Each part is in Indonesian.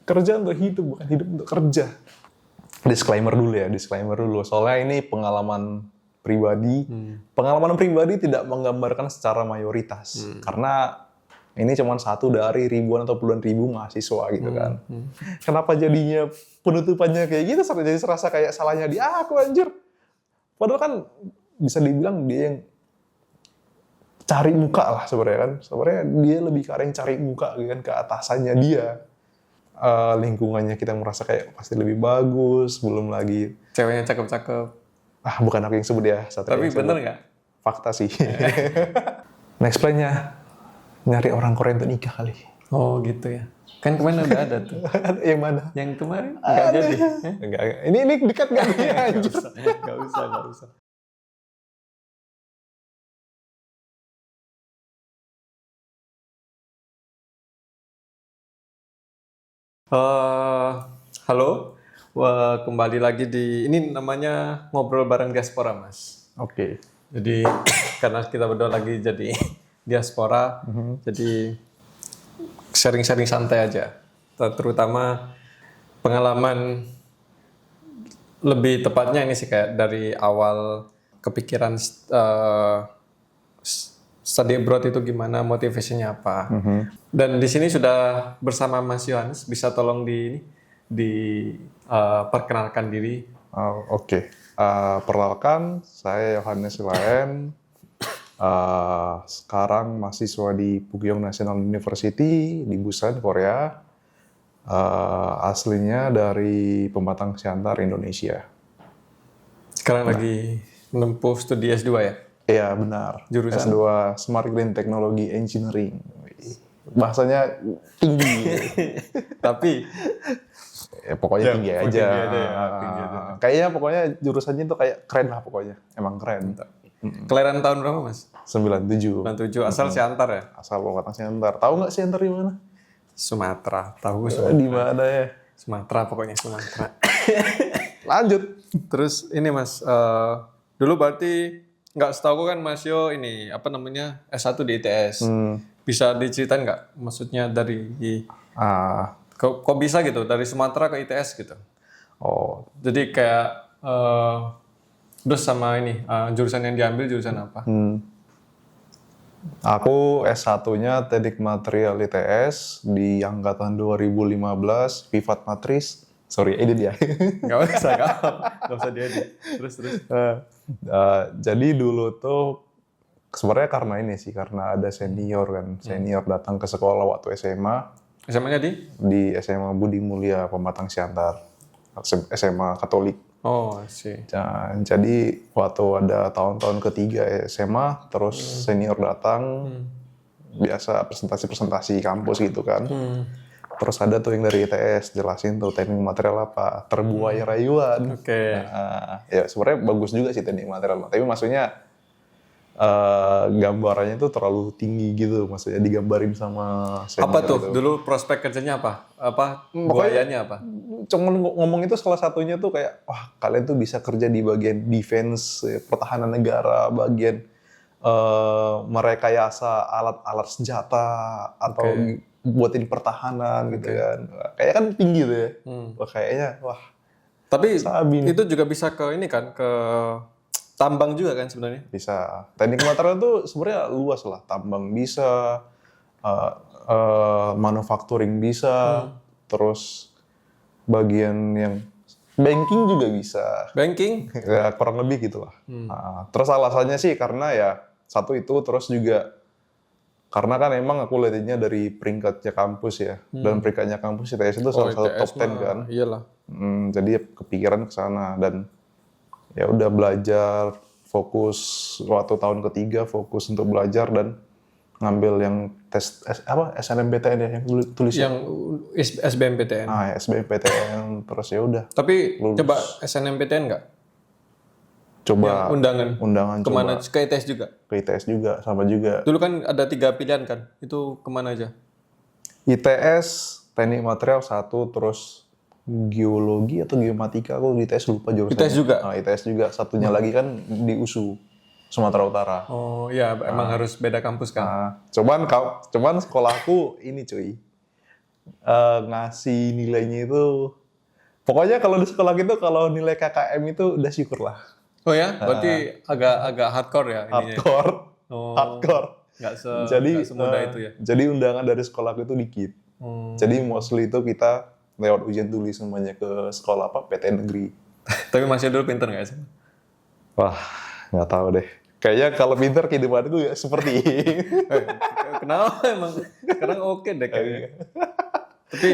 Kerja untuk hidup, bukan hidup untuk kerja. Disclaimer dulu. Soalnya ini pengalaman pribadi. Pengalaman pribadi tidak menggambarkan secara mayoritas. Karena ini cuma satu dari ribuan atau puluhan ribu mahasiswa gitu kan. Kenapa jadinya penutupannya kayak gitu? Jadi serasa kayak salahnya di aku anjir. Padahal kan bisa dibilang dia yang cari muka lah sebenarnya kan. Sebenarnya dia lebih ke arah yang cari muka kan ke atasannya dia. Lingkungannya kita merasa kayak pasti lebih bagus, belum lagi ceweknya cakep-cakep. Bukan aku yang sebut ya. Tapi bener nggak? Fakta sih. Next plan-nya nyari orang Korea untuk nikah kali. Oh gitu ya. Kan kemarin udah ada tuh. Yang mana? Yang kemarin nggak jadi. Enggak. Ini dekat nggak nih? Nggak usah. Halo, kembali lagi di ini namanya ngobrol bareng diaspora, Mas. Oke. Jadi karena kita berdua lagi jadi diaspora, jadi sharing-sharing santai aja. Terutama pengalaman, lebih tepatnya ini sih kayak dari awal kepikiran study abroad itu gimana, motivasinya apa. Dan di sini sudah bersama Mas Yohanes, bisa tolong perkenalkan diri. Oke. Perkenalkan, saya Yohanes Silaen. Sekarang mahasiswa di Pukyong National University di Busan, Korea. Aslinya dari Pematang Siantar, Indonesia. Sekarang lagi menempuh studi S2 ya? Iya, benar. Jurusan? S2 Smart Green Technology Engineering. Bahasanya tinggi. Tapi ya, pokoknya tinggi aja. Tinggi aja. Kayaknya pokoknya jurusannya tuh kayak keren lah pokoknya. Emang keren. Kelahiran tahun berapa, Mas? 97. 97. Asal Siantar ya? Asal Pematang Siantar. Tahu nggak Siantar di mana? Sumatera. Tahu Di mana ya? Sumatera, pokoknya Sumatera. Lanjut. Terus ini Mas, dulu berarti nggak setahu kan Mas Yo ini apa namanya S1 di ITS. Bisa diceritain nggak? Maksudnya dari kok bisa gitu dari Sumatera ke ITS gitu? Oh, jadi kayak terus sama ini jurusan yang diambil jurusan apa? Aku S1-nya Teknik Material ITS di angkatan 2015 Vivat Matris. Sorry, edit ya. Nggak usah diedit. Terus. Jadi dulu tuh sebenarnya karena ini sih, karena ada senior datang ke sekolah waktu SMA. SMA-nya di SMA Budi Mulia Pematang Siantar, SMA Katolik. Oh, sih. Jadi waktu ada tahun-tahun ketiga SMA, terus senior datang, biasa presentasi kampus gitu kan. Terus ada tuh yang dari ITS jelasin tuh teknik material apa, terbuai rayuan. Oke. Ya sebenarnya bagus juga sih teknik material, tapi maksudnya gambarannya tuh terlalu tinggi gitu, maksudnya digambarin sama senior. Apa tuh? Gitu. Dulu prospek kerjanya apa? Buayanya apa? Cuman ngomong itu salah satunya tuh kayak, wah kalian tuh bisa kerja di bagian defense, pertahanan negara, bagian merekayasa alat-alat senjata atau buatin pertahanan gitu kan. Kayak kan tinggi tuh ya. Wah, kayaknya wah. Tapi itu juga bisa ke ini kan, ke tambang juga kan sebenarnya? Bisa. Teknik material tuh sebenarnya luas lah. Tambang bisa, manufacturing bisa, terus bagian yang banking juga bisa. Banking? Ya, kurang lebih gitu lah. Terus alasannya sih karena ya satu itu, terus juga karena kan emang aku lihatnya dari peringkatnya kampus ya. Dan peringkatnya kampus ITS itu salah satu top 10 kan. Iyalah. Jadi kepikiran ke sana dan ya udah belajar, fokus waktu tahun ketiga fokus untuk belajar dan ngambil yang tes SNMPTN ya yang tulis yang SBMPTN. Ya, SBMPTN terus ya udah. Tapi lulus. Coba SNMPTN nggak? Coba yang undangan kemana? Coba. Ke ITS juga? Ke ITS juga, sama juga. Dulu kan ada 3 pilihan kan, itu kemana aja? ITS, teknik material 1, terus geologi atau geomatika, aku di ITS lupa jurusannya. ITS juga? ITS juga, satunya lagi kan di USU, Sumatera Utara. Oh iya, emang harus beda kampus kan? Cuman sekolahku ini cuy, ngasih nilainya itu, pokoknya kalau di sekolah gitu kalau nilai KKM itu udah syukur lah. Oh ya, berarti agak hardcore ya ininya. Hardcore, Oh, hardcore. nggak Jadi semudah itu ya. Jadi undangan dari sekolah itu dikit. Jadi mostly itu kita lewat ujian tulis semuanya ke sekolah PTN negeri. Tapi masih dulu pinter nggak sih? Wah, nggak tahu deh. Kayaknya kalau pinter kehidupanku ya seperti ini. Kenapa emang? Sekarang oke deh kayaknya. Tapi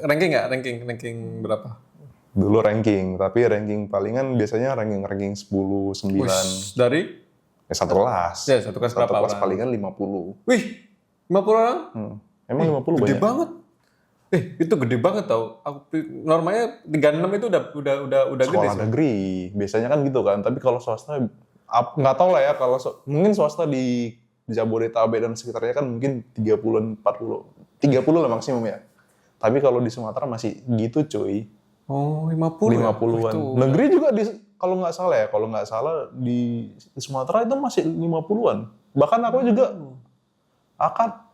ranking berapa? Dulu ranking, tapi ranking palingan biasanya ranking 10, 9. Dari? Satu kelas. Ya, satu kelas berapa kelas orang? palingan 50. Wih, 50 orang? Emang 50 Gede banyak? banget. Itu gede banget tau. Normalnya 36 itu udah gede Sekolah sih. negeri, biasanya kan gitu kan. Tapi kalau swasta, nggak tahu lah ya. Kalau mungkin swasta di Jabodetabek dan sekitarnya kan mungkin 30-an, 40. 30 lah maksimum ya. Tapi kalau di Sumatera masih gitu cuy. Oh, 50 ya? 50-an. Negeri juga kalau nggak salah di Sumatera itu masih 50-an. Bahkan aku juga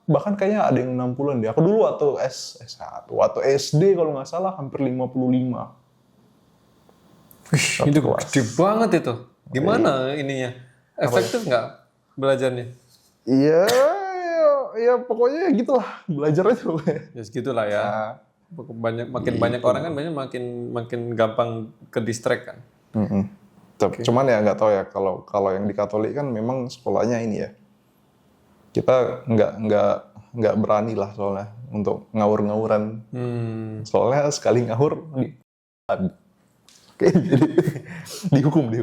bahkan kayaknya ada yang 60-an deh. Aku dulu waktu S1, waktu SD kalau nggak salah hampir 55. Wih, itu gede banget itu. Gimana ininya? Efektif nggak belajarnya? Iya, ya pokoknya gitulah belajarnya tuh. Ya segitulah ya. Makin banyak orang kan makin gampang ke distract kan. Cuman ya nggak tahu ya kalau yang di Katolik kan memang sekolahnya ini ya. Kita nggak berani lah soalnya untuk ngawur-ngawuran. Soalnya sekali ngawur jadi dihukum.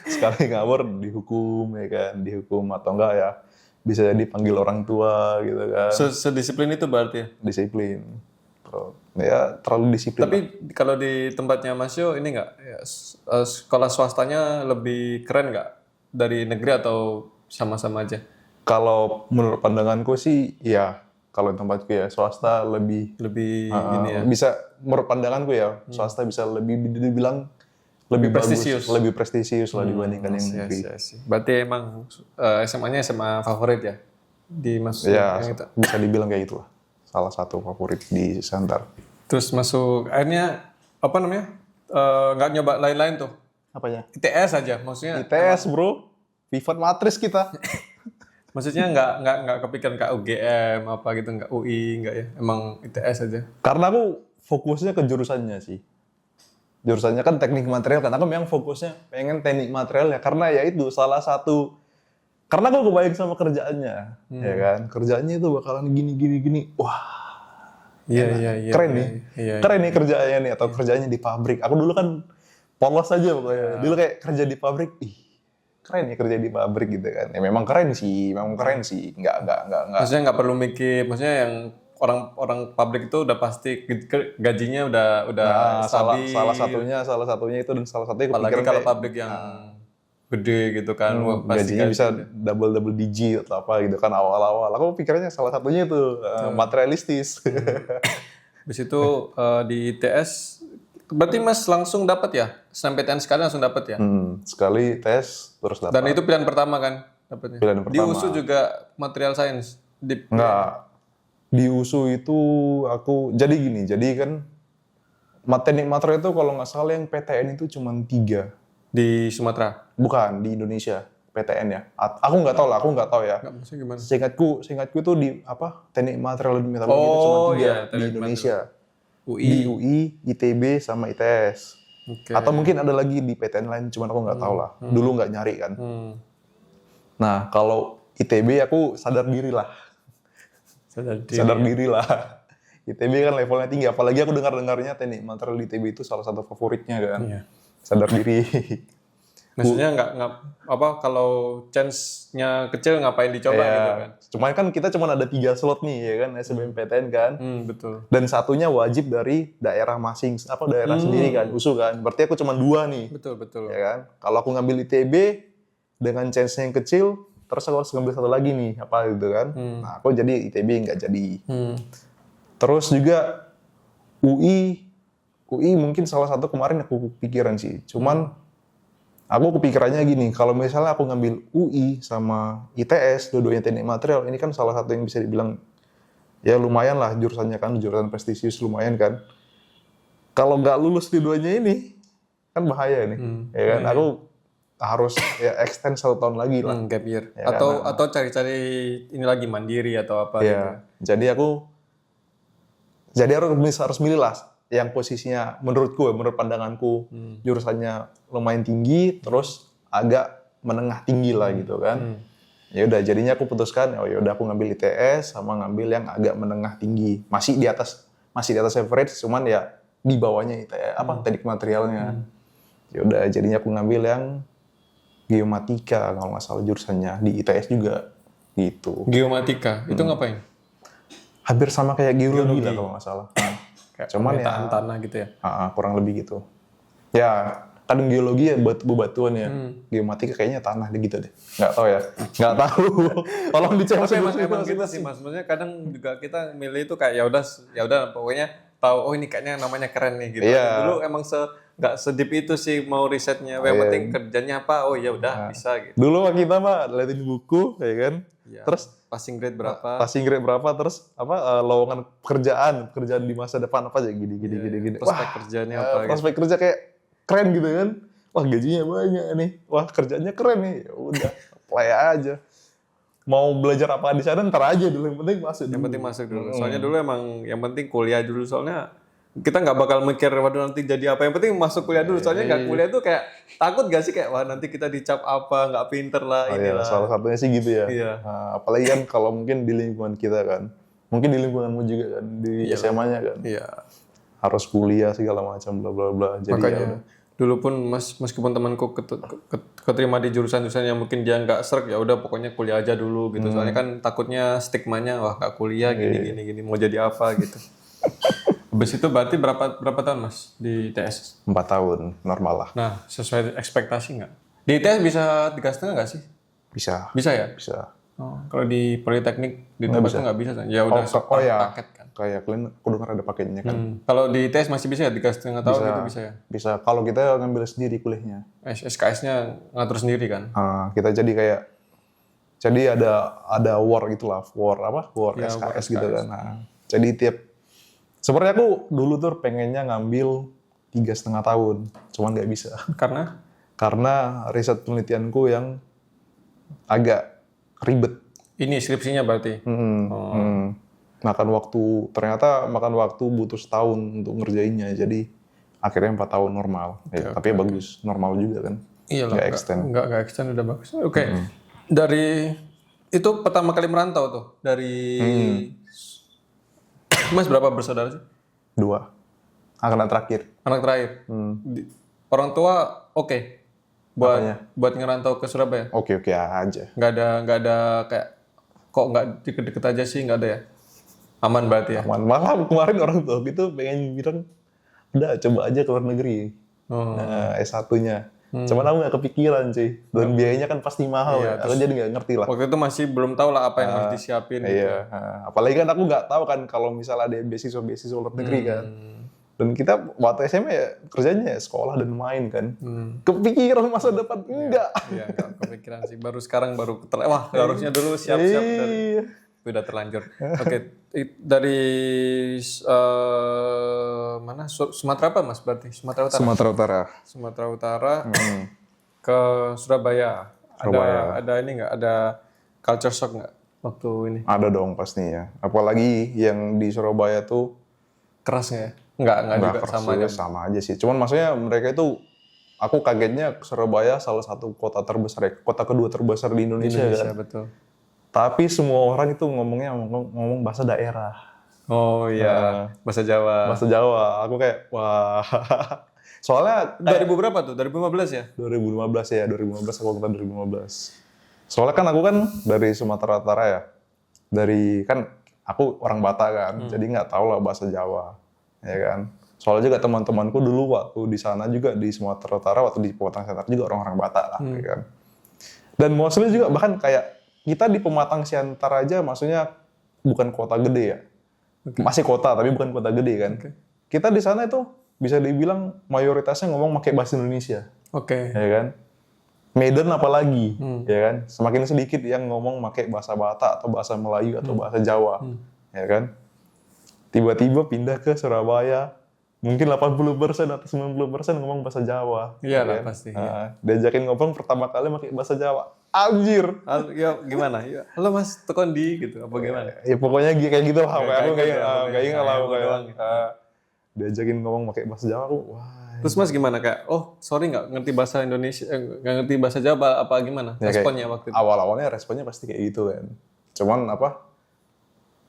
Sekali ngawur dihukum ya kan, dihukum atau enggak ya bisa jadi panggil orang tua gitu kan. Sedisiplin itu berarti ya? Disiplin. Ya terlalu disiplin. Tapi kalau di tempatnya Mas Yo ini nggak ya, sekolah swastanya lebih keren nggak dari negeri atau sama-sama aja? Kalau menurut pandanganku sih ya kalau di tempatku ya swasta lebih ini ya. bisa menurut pandanganku ya swasta bisa lebih dibilang lebih bagus, lebih prestisius lah dibandingkan yang negeri. Berarti emang SMA-nya SMA favorit ya di Mas Ya yang itu? bisa dibilang kayak gitu lah. Salah satu favorit di Santar. Terus masuk akhirnya apa namanya nggak nyoba lain-lain tuh? Apanya? ITS aja maksudnya. ITS bro, pivot matris kita. Maksudnya nggak kepikiran ke UGM apa gitu, nggak UI nggak ya? Emang ITS aja. Karena aku fokusnya ke jurusannya sih. Jurusannya kan teknik material kan. Aku memang fokusnya pengen teknik material ya. Karena ya itu salah satu. Karena aku kebayang sama kerjaannya, ya kan. Kerjaannya itu bakalan gini. Wah, Iya. keren nih. Keren nih kerjaannya nih atau kerjaannya di pabrik. Aku dulu kan polos aja pokoknya. Dulu kayak kerja di pabrik, keren ya kerja di pabrik gitu kan. Ya memang keren sih. Enggak. Maksudnya nggak perlu mikir, maksudnya yang orang pabrik itu udah pasti gajinya udah stabil. Salah satunya itu dan salah satunya Apalagi kalau pabrik yang gede gitu kan, gajinya bisa double digit atau apa gitu kan awal-awal. Aku pikirnya salah satunya itu materialistis. Habis itu di ITS berarti Mas langsung dapat ya? SNMPTN sekali langsung dapat ya? Sekali tes terus dapat. Dan itu pilihan pertama kan dapatnya? Pilihan pertama. Di USU juga material science? Enggak. Di USU itu aku jadi gini. Jadi kan teknik material itu kalau nggak salah yang PTN itu cuma 3. Di Sumatera? Bukan, di Indonesia. PTN ya. Aku nggak tahu ya. Nggak, maksudnya gimana? Seingatku itu di apa? Teknik material dan metalurgi itu cuma 3 di Indonesia. UI. Di UI, ITB sama ITS. Okay. Atau mungkin ada lagi di PTN lain, cuman aku nggak tahu lah. Dulu nggak nyari kan. Nah, kalau ITB aku sadar diri lah. Sadar diri lah. ITB kan levelnya tinggi, apalagi aku dengarnya teknik material di ITB itu salah satu favoritnya kan. Iya. Sadar diri. Maksudnya nggak apa kalau chance-nya kecil ngapain dicoba gitu kan? Cuman kan kita cuma ada 3 slot nih ya kan SBMPTN kan. Betul. Dan satunya wajib dari daerah daerah sendiri kan, USU kan. Berarti aku cuma 2 nih. Betul. Ya kan? Kalau aku ngambil ITB dengan chance-nya yang kecil, terus aku harus ngambil satu lagi nih, apa gitu kan. Nah, aku jadi ITB nggak jadi. Terus juga UI mungkin salah satu kemarin aku kepikiran sih. Cuman aku kepikirannya gini, kalau misalnya aku ngambil UI sama ITS, dua-duanya teknik material, ini kan salah satu yang bisa dibilang ya lumayan lah jurusannya kan, jurusan prestisius lumayan kan. Kalau nggak lulus di duanya ini kan bahaya nih, ya kan? Aku harus ya extend 1 tahun lagi lah. Gap year. Ya, Atau cari-cari ini lagi mandiri atau apa gitu. Ya, jadi harus milih lah yang posisinya menurutku, menurut pandanganku jurusannya lumayan tinggi, terus agak menengah tinggi lah gitu kan. Ya udah, jadinya aku putuskan, oh ya udah aku ngambil ITS sama ngambil yang agak menengah tinggi, masih di atas average, cuman ya di bawahnya ITS, teknik materialnya. Ya udah, jadinya aku ngambil yang geomatika kalau nggak salah jurusannya di ITS juga gitu. Geomatika itu ngapain? Hampir sama kayak geologi lah kalau nggak salah. Kayak Cuman ya tanah gitu ya. kurang lebih gitu. Ya kadang geologi ya bebatuan ya. Geomatika kayaknya tanah gitu deh. Nggak tahu ya. Nggak tahu. Tolong dicek. Tapi emang gitu sih Mas. Maksudnya kadang juga kita milih itu kayak ya udah pokoknya tahu ini kayaknya namanya keren nih gitu. Iya. Dulu emang nggak sedip itu sih mau risetnya. Yang penting kerjanya apa? Oh ya udah bisa gitu. Dulu kita mah liatin buku ya kan. Ya, Terus passing grade berapa? Terus lowongan pekerjaan di masa depan apa aja gini. Prospek kerjanya apa gitu. Prospek kerja kayak keren gitu kan. Wah, gajinya banyak nih. Wah, kerjanya keren nih. Ya udah, apply aja. Mau belajar apa di sana ntar aja dulu, yang penting masuk dulu. Yang penting masuk dulu. Soalnya dulu emang yang penting kuliah dulu, soalnya kita nggak bakal mikir waduh nanti jadi apa, yang penting masuk kuliah dulu. Soalnya nggak kuliah tuh kayak takut gak sih kayak wah nanti kita dicap apa, nggak pinter lah inilah. Salah satunya sih gitu ya. Iya. Nah, apalagi kan kalau mungkin di lingkungan kita kan, mungkin di lingkunganmu juga kan, di SMA-nya kan, Iya. harus kuliah segala macam bla bla bla. Jadi Makanya ya udah. dulu pun meskipun temanku keterima di jurusan-jurusan yang mungkin dia nggak serk, ya udah pokoknya kuliah aja dulu gitu. Soalnya kan takutnya stigmanya wah nggak kuliah gini mau jadi apa gitu. Habis itu berarti berapa tahun Mas di ITS? 4 tahun normal lah. Nah, sesuai ekspektasi nggak? Di ITS bisa 3,5 nggak sih? Bisa. Bisa ya? Bisa. Oh, kalau di Politeknik di tempatku nggak bisa kan? Ya udah ya. paket kan. Kayak kalian kudu ada paketnya kan. Kalau di ITS masih bisa ya 3,5 tahun gitu bisa ya? Bisa. Kalau kita ngambil sendiri kuliahnya. SKS-nya ngatur sendiri kan? Kita jadi ada war gitulah, war Ya, SKS gitu kan. Nah, jadi sebenarnya aku dulu tuh pengennya ngambil 3,5 tahun, cuman nggak bisa. Karena riset penelitianku yang agak ribet. Ini skripsinya berarti? Ternyata makan waktu butuh setahun untuk ngerjainnya, jadi akhirnya 4 tahun normal. Tapi bagus, normal juga kan. Iya lah, nggak extend. Nggak extend udah bagus. Oke. Dari itu pertama kali merantau tuh dari Mas berapa bersaudara sih? 2. Anak terakhir. Anak terakhir. Orang tua oke. Buat ngerantau ke Surabaya. Oke aja. Nggak ada kayak kok nggak deket-deket aja sih, nggak ada ya. Aman berarti ya. Aman. Malah kemarin orang tua gitu pengen bilang udah coba aja ke luar negeri. Nah, S1-nya. Cuman aku nggak kepikiran sih. Dan biayanya kan pasti mahal. Iya, Aku jadi nggak ngerti lah. Waktu itu masih belum tahu lah apa yang harus disiapin. Iya. Apalagi kan aku nggak tahu kan kalau misalnya ada beasiswa luar negeri kan. Dan kita waktu SMA ya kerjanya ya sekolah dan main kan. Kepikiran masa depan enggak. Iya, enggak kepikiran sih. Baru sekarang wah harusnya dulu siap-siap dari udah terlanjur. Oke, dari mana? Sumatera apa Mas berarti? Sumatera Utara. Sumatera Utara ke Surabaya. Ada ini nggak? Ada culture shock nggak waktu ini? Ada dong pastinya. Apalagi yang di Surabaya tuh keras nggak ya? Enggak juga keras sama aja sih. Cuman maksudnya mereka itu, aku kagetnya Surabaya salah satu kota terbesar ya, kota kedua terbesar di Indonesia kan. Betul. Tapi semua orang itu ngomong bahasa daerah. Oh iya, bahasa Jawa. Bahasa Jawa. Aku kayak wah. Soalnya 2000 berapa tuh? 2015 ya? 2015 aku angkatan 2015. Soalnya kan aku kan dari Sumatera Utara ya. Kan aku orang Batak kan, jadi nggak tahu lah bahasa Jawa. Ya kan. Soalnya juga teman-temanku dulu waktu di sana juga di Sumatera Utara, waktu di Pematang Siantar juga orang-orang Batak lah, ya kan. Dan mostly juga bahkan kayak kita di Pematang Siantar aja, maksudnya bukan kota gede ya, masih kota tapi bukan kota gede kan. Kita di sana itu bisa dibilang mayoritasnya ngomong pakai bahasa Indonesia, ya kan. Medan apalagi, ya kan. Semakin sedikit yang ngomong pakai bahasa Batak atau bahasa Melayu atau bahasa Jawa, ya kan? Tiba-tiba pindah ke Surabaya, mungkin 80% atau 90% ngomong bahasa Jawa. Iya ya lah kan? pasti. Diajakin ngobrol pertama kali pakai bahasa Jawa. Anjir. Ya gimana? Ya, halo Mas, tekon di gitu. Apa gimana? Ya pokoknya kayak gitu lah. Kayak Aku gitu ya, kayak pokoknya. ingat lah. Kayak Kayak, doang gitu. diajakin ngomong pakai bahasa Jawa, aku wah. Terus Mas gimana kayak? Oh sorry nggak ngerti bahasa Indonesia, nggak ngerti bahasa Jawa apa gimana? Ya, Responnya waktu itu? Awal-awalnya responnya pasti kayak gitu kan. Cuman apa?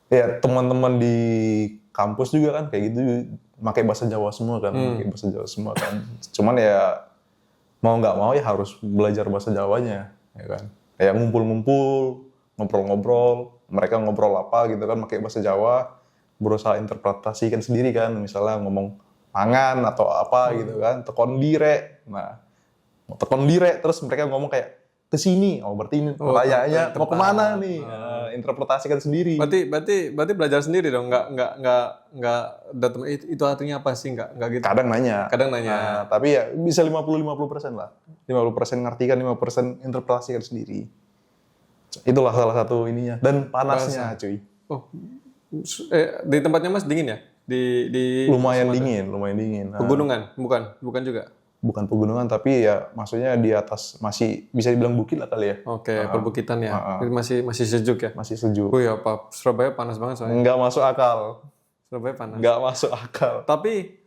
Ya teman-teman di kampus juga kan kayak gitu, pakai bahasa Jawa semua kan, pakai bahasa Jawa semua kan. Cuman ya mau nggak mau ya harus belajar bahasa Jawanya, ya kan. Kayak ngumpul-ngumpul, ngobrol-ngobrol, mereka ngobrol apa gitu kan, pakai bahasa Jawa, berusaha interpretasikan sendiri kan, misalnya ngomong pangan atau apa gitu kan, tekon dire. Nah, tekon dire terus mereka ngomong kayak ke sini, oh berarti ini pertanyaannya mau kemana nih? Interpretasikan sendiri. Berarti belajar sendiri dong, nggak datang itu artinya apa sih, nggak gitu. Kadang nanya. Nanya. Tapi ya bisa 50% lah. 50% ngartikan, 50% interpretasikan sendiri. Itulah salah satu ininya. Dan panasnya, cuy. Oh, di tempatnya Mas dingin ya? Di Lumayan dingin. Nah, pegunungan, bukan juga. bukan pegunungan, tapi ya maksudnya di atas masih bisa dibilang bukit lah kali ya. Oke, perbukitan ya. Jadi masih sejuk ya. Masih sejuk. Oh ya, Surabaya panas banget soalnya. Nggak masuk akal. Surabaya panas. Nggak masuk akal. Tapi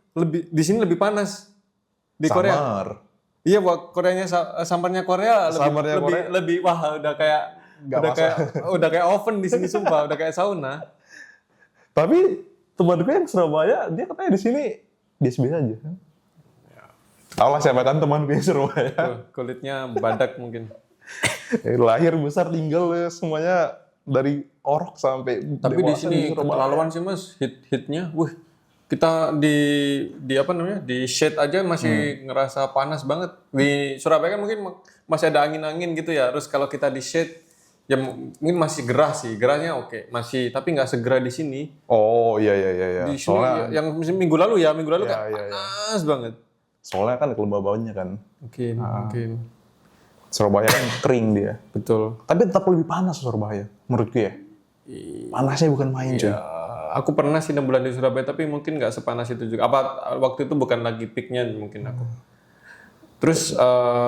di sini lebih panas di Korea. Samar. Iya, Koreanya sambarnya Korea lebih wah udah kayak udah kayak oven di sini sumpah, udah kayak sauna. Tapi teman gue yang Surabaya, dia katanya di sini biasa-biasa aja. Tahu lah siapa kan teman gue yang Surabaya. Kulitnya badak mungkin. Lahir besar tinggal semuanya dari orok sampai Tapi di sini keterlaluan sih Mas, hitnya. Wih, kita di apa namanya? Di shade aja masih ngerasa panas banget. Di Surabaya kan mungkin masih ada angin-angin gitu ya. Terus kalau kita di shade ya mungkin masih gerah sih. Gerahnya oke, masih tapi nggak segera di sini. Oh iya. Di sini soalnya, yang minggu lalu kan panas banget. Soalnya kan kelembabanya kan. Mungkin. Surabaya kan kering dia. Betul. Tapi tetap lebih panas Surabaya, menurutku ya. Panasnya bukan main cuy. Aku pernah sih 6 bulan di Surabaya, tapi mungkin nggak sepanas itu juga. Apa waktu itu bukan lagi peaknya mungkin aku. Terus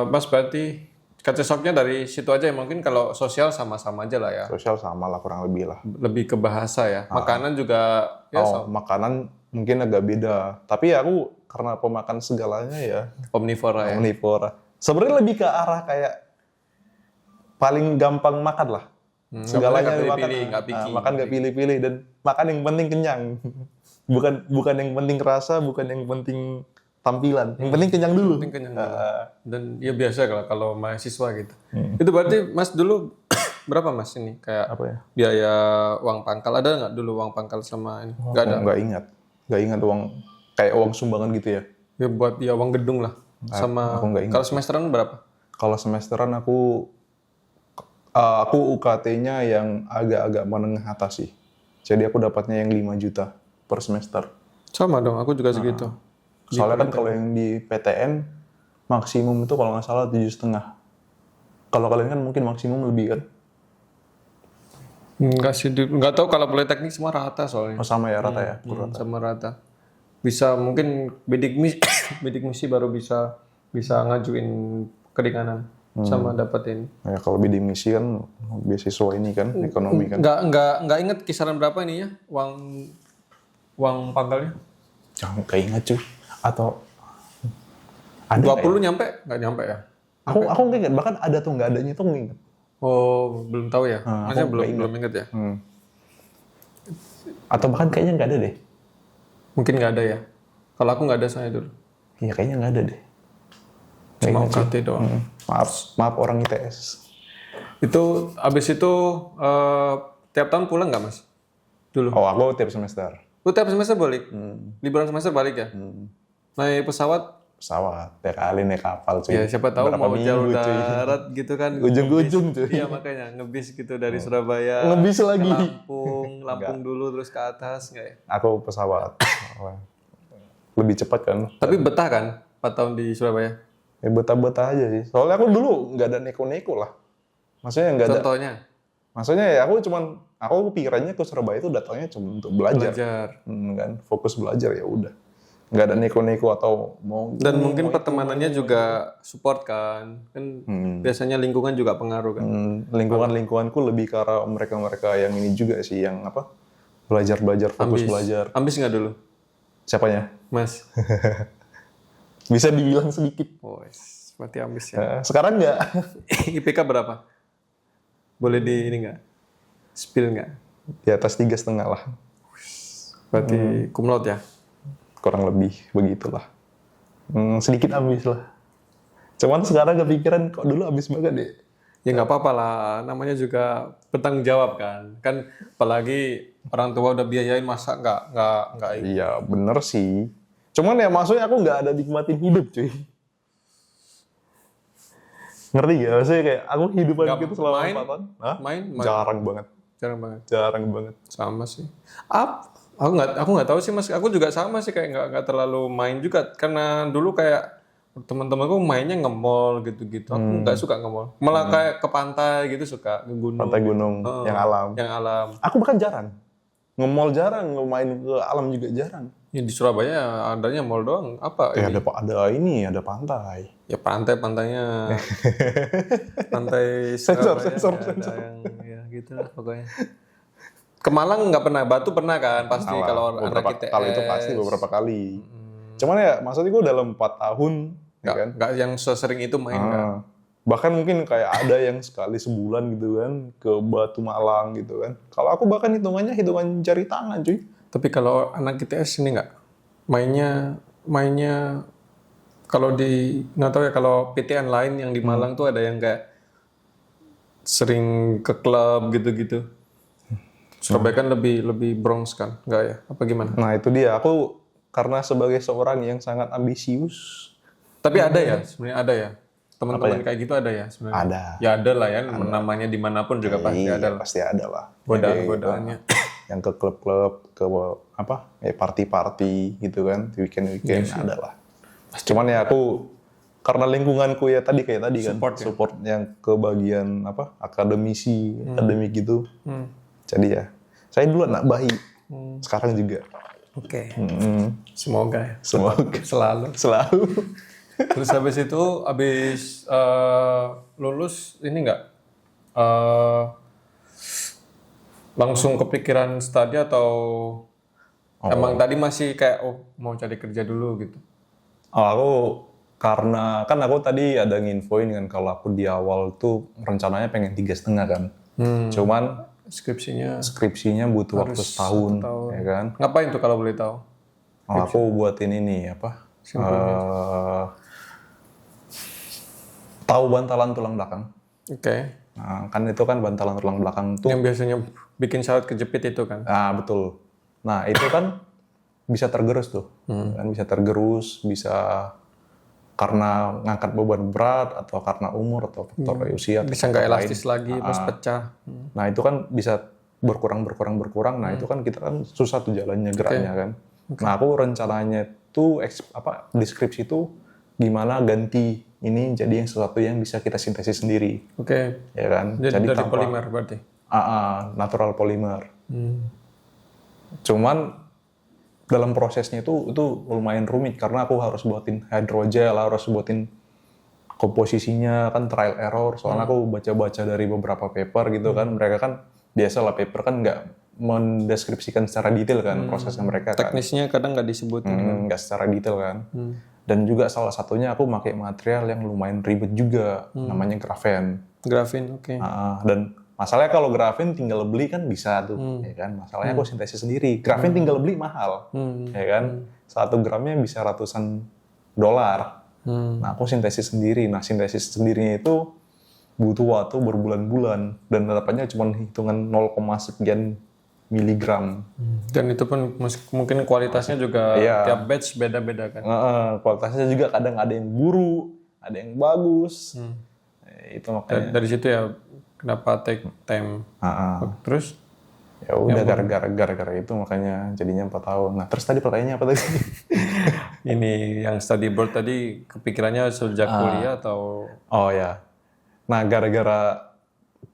Mas berarti culture shock-nya dari situ aja ya. Mungkin kalau sosial sama-sama aja lah ya. Sosial sama lah kurang lebih lah. Lebih ke bahasa ya. Makanan juga ya makanan mungkin agak beda. Tapi aku karena pemakan segalanya ya omnivora ya. Omnivora. Sebenarnya lebih ke arah kayak paling gampang makan lah. Segalanya makan nggak pilih-pilih dan makan yang penting kenyang. bukan yang penting rasa, bukan yang penting tampilan. Yang penting kenyang dulu. Dan ya biasa kalau mahasiswa gitu. Itu berarti Mas dulu berapa Mas ini kayak apa ya? Biaya uang pangkal ada nggak dulu uang pangkal sama ini? Nggak ada. Nggak ingat uang kayak uang sumbangan gitu ya. Ya buat uang gedung lah. Sama kalau semesteran berapa? Kalau semesteran aku UKT-nya yang agak-agak menengah atas sih. Jadi aku dapatnya yang 5 juta per semester. Sama dong, aku juga segitu. Soalnya kan kalau yang di PTN maksimum itu kalau nggak salah 7,5. Kalau kalian kan mungkin maksimum lebih kan? Enggak sih, nggak tahu kalau politeknik semua rata soalnya. Oh sama ya rata ya? Sama rata. Bisa mungkin bidik misi baru bisa ngajuin keringanan sama dapetin. Ya kalau bidik misi kan beasiswa ini kan ekonomi kan. Nggak inget kisaran berapa ini ya uang pangkalnya? Jangan nggak ingat cuy. Atau ada 20 nyampe? Nggak nyampe ya? Aku nggak ingat, bahkan ada tuh nggak adanya itu nggak ingat. Oh belum tahu ya? Maksudnya belum ingat ya? Atau bahkan kayaknya nggak ada deh. Mungkin nggak ada ya. Kalau aku nggak ada soalnya dulu. Iya kayaknya nggak ada deh. Cuma UKT doang. Maaf orang ITS. Itu abis itu tiap tahun pulang nggak Mas? Dulu. Oh aku tiap semester. Tiap semester balik? Liburan semester balik ya? Naik pesawat? Tiap kali naik kapal cuy. Ya siapa tahu mau jalur darat gitu kan. Ujung-ujung cuy. Iya makanya ngebis gitu dari Surabaya. Ngebis lagi. Lampung dulu terus ke atas nggak ya? Aku pesawat. Lebih cepat kan. Tapi betah kan 4 tahun di Surabaya? Ya betah-betah aja sih. Soalnya aku dulu nggak ada neko-neko lah. Maksudnya nggak ada. Contohnya? Maksudnya ya aku pikirannya ke Surabaya itu datangnya cuma untuk belajar. Kan fokus belajar ya udah. Nggak ada neko-neko atau mau. Dan mungkin pertemanannya juga support kan biasanya lingkungan juga pengaruh kan. Lingkunganku lebih ke arah mereka yang ini juga sih, yang apa, belajar fokus belajar. Ambis nggak dulu Siapanya? Mas? Bisa dibilang sedikit. Berarti ambis ya. Sekarang nggak. IPK berapa? Boleh di ini nggak? Spill nggak? Di atas 3,5 lah. Berarti cum laude ya? Kurang lebih begitulah. Sedikit ambis lah. Cuman sekarang kepikiran kok dulu ambis banget deh. Ya nggak apa-apa lah, namanya juga bertanggung jawab kan. Kan apalagi orang tua udah biayain, masa nggak Iya bener sih. Cuman ya maksudnya aku nggak ada nikmatin hidup cuy. Ngerti gak? Maksudnya kayak aku hidupan gitu selama 4 tahun. Main. Jarang banget. Jarang banget. Sama sih. Aku nggak tahu sih Mas. Aku juga sama sih, kayak nggak terlalu main juga, karena dulu kayak teman-temanku mainnya nge-mall gitu-gitu. Aku nggak suka nge-mall. Malah kayak ke pantai gitu, suka ke gunung. Pantai gunung yang alam. Yang alam. Aku bahkan jarang. Nge-mall jarang, main ke alam juga jarang. Ya, di Surabaya adanya mall doang. Apa? Ada pantai. Ya pantainya. Pantai Sensor. Ada yang ya gitu lah pokoknya. Ke Malang nggak pernah, Batu pernah kan pasti kalau anak ITS. Kalau itu pasti beberapa kali. Cuman ya maksudnya gue dalam 4 tahun ya kan. Nggak yang sesering itu main kan. Bahkan mungkin kayak ada yang sekali sebulan gitu kan ke Batu Malang gitu kan. Kalau aku bahkan hitungan jari tangan cuy. Tapi kalau anak ITS ini nggak mainnya kalau di nggak tahu ya, kalau PTN lain yang di Malang tuh ada yang kayak sering ke klub gitu-gitu. Surabaya kan lebih Bronx kan, nggak ya? Apa gimana? Nah itu dia, aku karena sebagai seorang yang sangat ambisius. Tapi ada ya, sebenarnya ada ya. Teman-teman kayak gitu ada ya sebenarnya. Ada. Ya ada lah ya, namanya dimanapun juga pasti ada. Pasti ada lah. Godaan-godaannya. Yang ke klub-klub, ke apa? Ya party-party gitu kan, weekend ada lah. Cuman ya aku karena lingkunganku ya tadi kan support yang ke bagian apa? Akademik gitu. Jadi ya, saya dulu anak bayi. Sekarang juga. Oke. Semoga ya. Selalu. Terus habis itu, lulus ini nggak langsung kepikiran studi atau emang tadi masih kayak mau cari kerja dulu gitu? Aku karena kan aku tadi ada nginfoin kan kalau aku di awal tuh rencananya pengen 3,5 kan. Cuman skripsinya butuh waktu setahun, ya kan? Ngapain tuh kalau boleh tahu? Aku buatin ini apa? Tahu bantalan tulang belakang. Oke. Nah, kan itu kan bantalan tulang belakang tuh yang biasanya bikin syarat kejepit itu kan? Ah betul. Nah itu kan bisa tergerus tuh, kan bisa tergerus, bisa karena ngangkat beban berat atau karena umur atau faktor usia. Bisa nggak elastis lagi, pas pecah. Nah itu kan bisa berkurang. Nah itu kan kita kan susah tuh jalannya geraknya kan. Nah aku rencananya tuh deskripsi tuh gimana ganti ini jadi yang sesuatu yang bisa kita sintesis sendiri. Ya kan. Jadi dari polimer berarti. Natural polymer. Cuman dalam prosesnya itu lumayan rumit karena aku harus buatin hydrogel, harus buatin komposisinya kan trial error. Soalnya aku baca-baca dari beberapa paper gitu kan, mereka kan biasalah paper kan nggak mendeskripsikan secara detail kan prosesnya mereka kan. Teknisnya kadang nggak disebutin. Nggak secara detail kan. Dan juga salah satunya aku pakai material yang lumayan ribet juga, namanya grafen. Oke. Dan masalahnya kalau grafen tinggal beli kan bisa tuh, ya kan. Masalahnya aku sintesis sendiri. Grafen tinggal beli mahal, ya kan. 1 gramnya bisa ratusan dolar. Nah aku sintesis sendiri. Nah sintesis sendirinya itu butuh waktu berbulan-bulan dan dapatnya cuma hitungan 0, sekian miligram. Dan itu pun mungkin kualitasnya juga tiap batch beda-beda kan. Kualitasnya juga kadang ada yang buruk, ada yang bagus. Itu makanya. Dari situ ya kenapa take time. Terus? Ya udah gara-gara itu makanya jadinya 4 tahun. Nah terus tadi pertanyaannya apa tadi? Ini yang study abroad tadi kepikirannya sejak kuliah atau? Oh ya. Nah gara-gara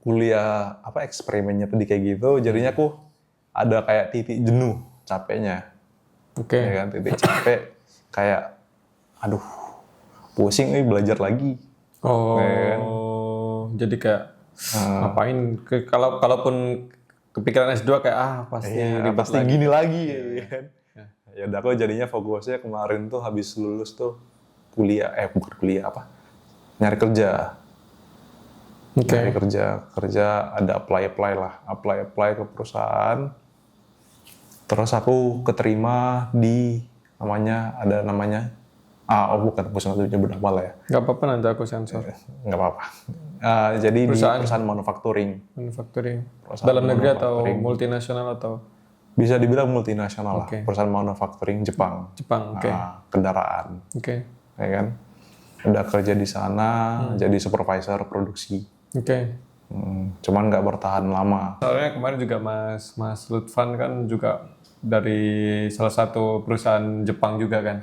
kuliah eksperimennya tadi kayak gitu, jadinya aku ada kayak titik jenuh, capeknya. Oke. Ya kan, titik capek kayak aduh, pusing nih belajar lagi. Oh, Ya kan? jadi kayak ngapain? Kalaupun kepikiran S2 kayak pasti Iya, ribet pasti lagi. gini lagi ya kan. Ya udah aku jadinya fokusnya kemarin tuh habis lulus tuh kuliah, bukan kuliah nyari kerja. Oke. Nyari kerja ada apply ke perusahaan. Terus aku keterima di namanya bukan perusahaan itu nyebut nama lah ya. Nggak apa-apa nanti aku sensor. Nggak apa-apa. Jadi di perusahaan manufacturing. Manufacturing. Perusahaan Dalam negeri atau manufacturing. multinasional atau Bisa dibilang multinasional Oke. lah. Perusahaan manufacturing Jepang. Jepang? Oke. Kendaraan. Oke. Ya kan? Udah kerja di sana, jadi supervisor produksi. Oke. Cuman nggak bertahan lama. Soalnya kemarin juga Mas Lutfan kan juga dari salah satu perusahaan Jepang juga kan.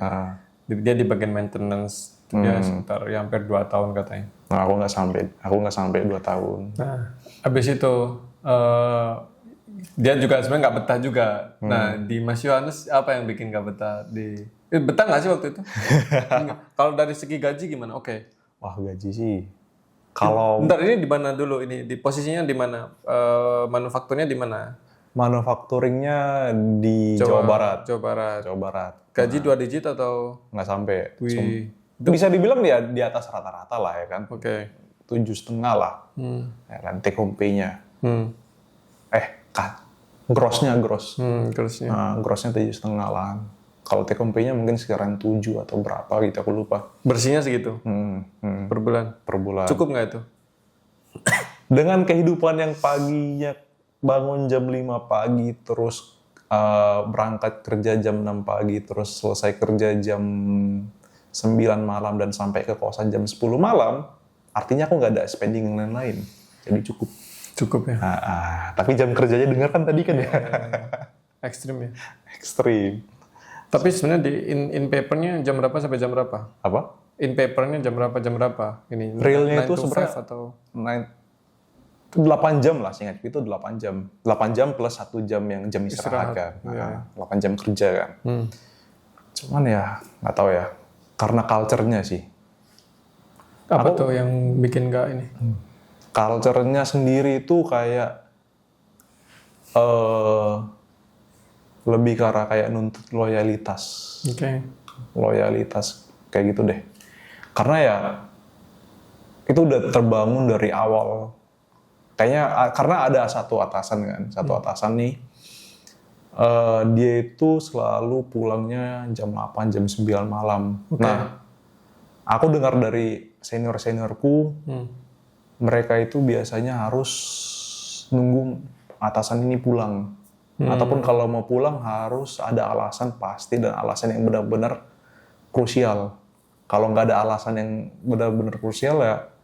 Jadi dia di bagian maintenance. Dia sekitar hampir 2 tahun katanya. Nah, aku nggak sampai 2 tahun. Nah, habis itu dia juga sebenarnya nggak betah juga. Nah, di Mas Yohanes apa yang bikin nggak betah betah nggak sih waktu itu? Kalau dari segi gaji gimana? Oke. Wah, gaji sih. Kalau Bentar, ini di mana dulu? Ini di posisinya di mana? Manufakturnya di mana? manufacturingnya di Jawa Barat. Jawa Barat. Jawa Barat. Gaji 2 digit atau? Nggak sampai. Wih. Bisa dibilang dia di atas rata-rata lah ya kan. Oke. 7,5 lah. Ya kan, take home pay-nya. Gross-nya. Terusnya. Nah, gross-nya 7,5 lah. Kalau take home pay-nya mungkin sekitar 7 atau berapa gitu, aku lupa. Bersihnya segitu? Per bulan? Per bulan. Cukup nggak itu? Dengan kehidupan yang paginya bangun jam 5 pagi, terus berangkat kerja jam 6 pagi, terus selesai kerja jam 9 malam dan sampai ke kosan jam 10 malam, artinya aku nggak ada spending yang lain-lain. Jadi cukup. Cukup ya? Tapi jam kerjanya dengar kan tadi kan ya? Ekstrim ya? Ekstrim. Tapi sebenarnya di in papernya jam berapa sampai jam berapa? Apa? In papernya jam berapa? Ini Realnya 9 itu to sebenarnya 5 atau 8 jam lah, seingat itu 8 jam. 8 jam plus 1 jam yang jam istirahat kan. Iya. 8 jam kerja kan. Cuman ya, nggak tahu ya. Karena culture-nya sih. apa tuh yang bikin nggak ini? Culture-nya sendiri itu kayak lebih ke arah kayak nuntut loyalitas. Oke. Loyalitas kayak gitu deh. Karena ya itu udah terbangun dari awal. Kayaknya karena ada satu atasan kan, atasan nih, dia itu selalu pulangnya jam 8, jam 9 malam. Nah, aku dengar dari senior-seniorku, mereka itu biasanya harus nunggu atasan ini pulang. Ataupun kalau mau pulang harus ada alasan pasti dan alasan yang benar-benar krusial. Kalau nggak ada alasan yang benar-benar krusial ya,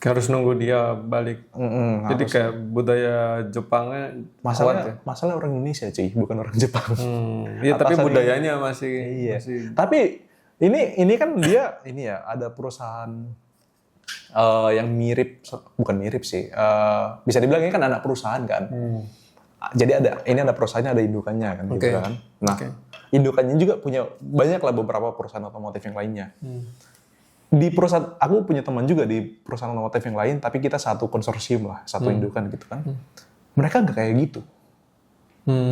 Harus nunggu dia balik. Jadi kayak budaya Jepangnya kuat ya? masalah orang Indonesia cuy, bukan orang Jepang. Iya, tapi Atasan budayanya masih. Iya. Tapi ini kan dia ini ya ada perusahaan yang bukan mirip sih. Bisa dibilang ini kan anak perusahaan kan. Jadi ada perusahaannya, ada indukannya kan gitu kan. Nah, indukannya juga punya banyak lah beberapa perusahaan otomotif yang lainnya. Di perusahaan, aku punya teman juga di perusahaan otomotif yang lain, tapi kita satu konsorsium lah, satu indukan gitu kan. Mereka nggak kayak gitu.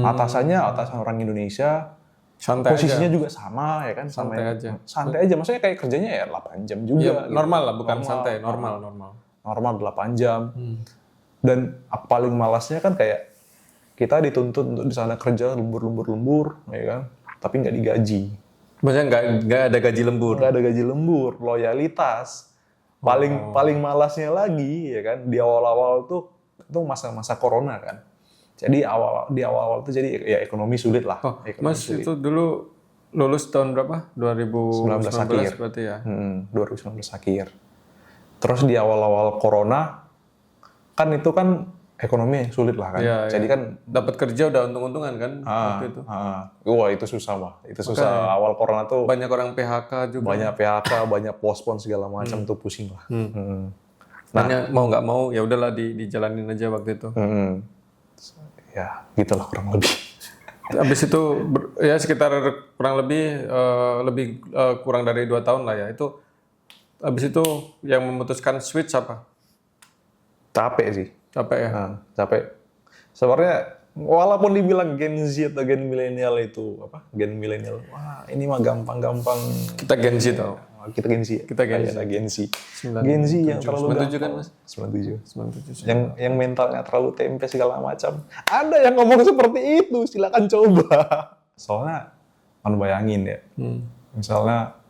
Atasan orang Indonesia, Santai posisinya aja. juga sama ya kan, Santai aja. Santai aja, maksudnya kayak kerjanya ya 8 jam juga. Iya, gitu. normal lah, bukan santai, normal. Normal 8 jam. Dan paling malasnya kan kayak kita dituntut untuk di sana kerja lembur, ya kan, tapi nggak digaji. Maksudnya nggak ada gaji lembur. Nggak ada gaji lembur, loyalitas. Paling malasnya lagi ya kan, di awal-awal tuh itu masa-masa corona kan. Jadi di awal-awal tuh jadi ya ekonomi sulit lah. Mas sulit. Itu dulu lulus tahun berapa? 2019 akhir. Berarti ya? 2019 akhir. Terus di awal-awal corona kan itu kan ekonomi sulit lah kan. Iya, jadi kan dapat kerja udah untung-untungan kan waktu itu. Wah itu susah mah. Itu susah. Awal corona tuh banyak orang PHK juga. Banyak PHK, banyak postpone segala macam tuh pusing lah. Hanya mau nggak mau ya udahlah dijalanin aja waktu itu. Ya gitulah kurang lebih. Habis itu ya sekitar kurang lebih kurang dari 2 tahun lah ya. Itu habis itu yang memutuskan switch apa? Capek sih. Capek ya. Capek. Sebenarnya walaupun dibilang Gen Z atau Gen milenial itu apa? Gen milenial. Wah, ini mah gampang-gampang. Kita Gen Z tau. Kita Gen Z. Kita Gen Z. Gen Z. Gen Z yang terlalu 97 kan gampang. Mas? 97. Yang mentalnya terlalu tempe segala macam. Ada yang ngomong seperti itu, silakan coba. Soalnya kan bayangin ya. Misalnya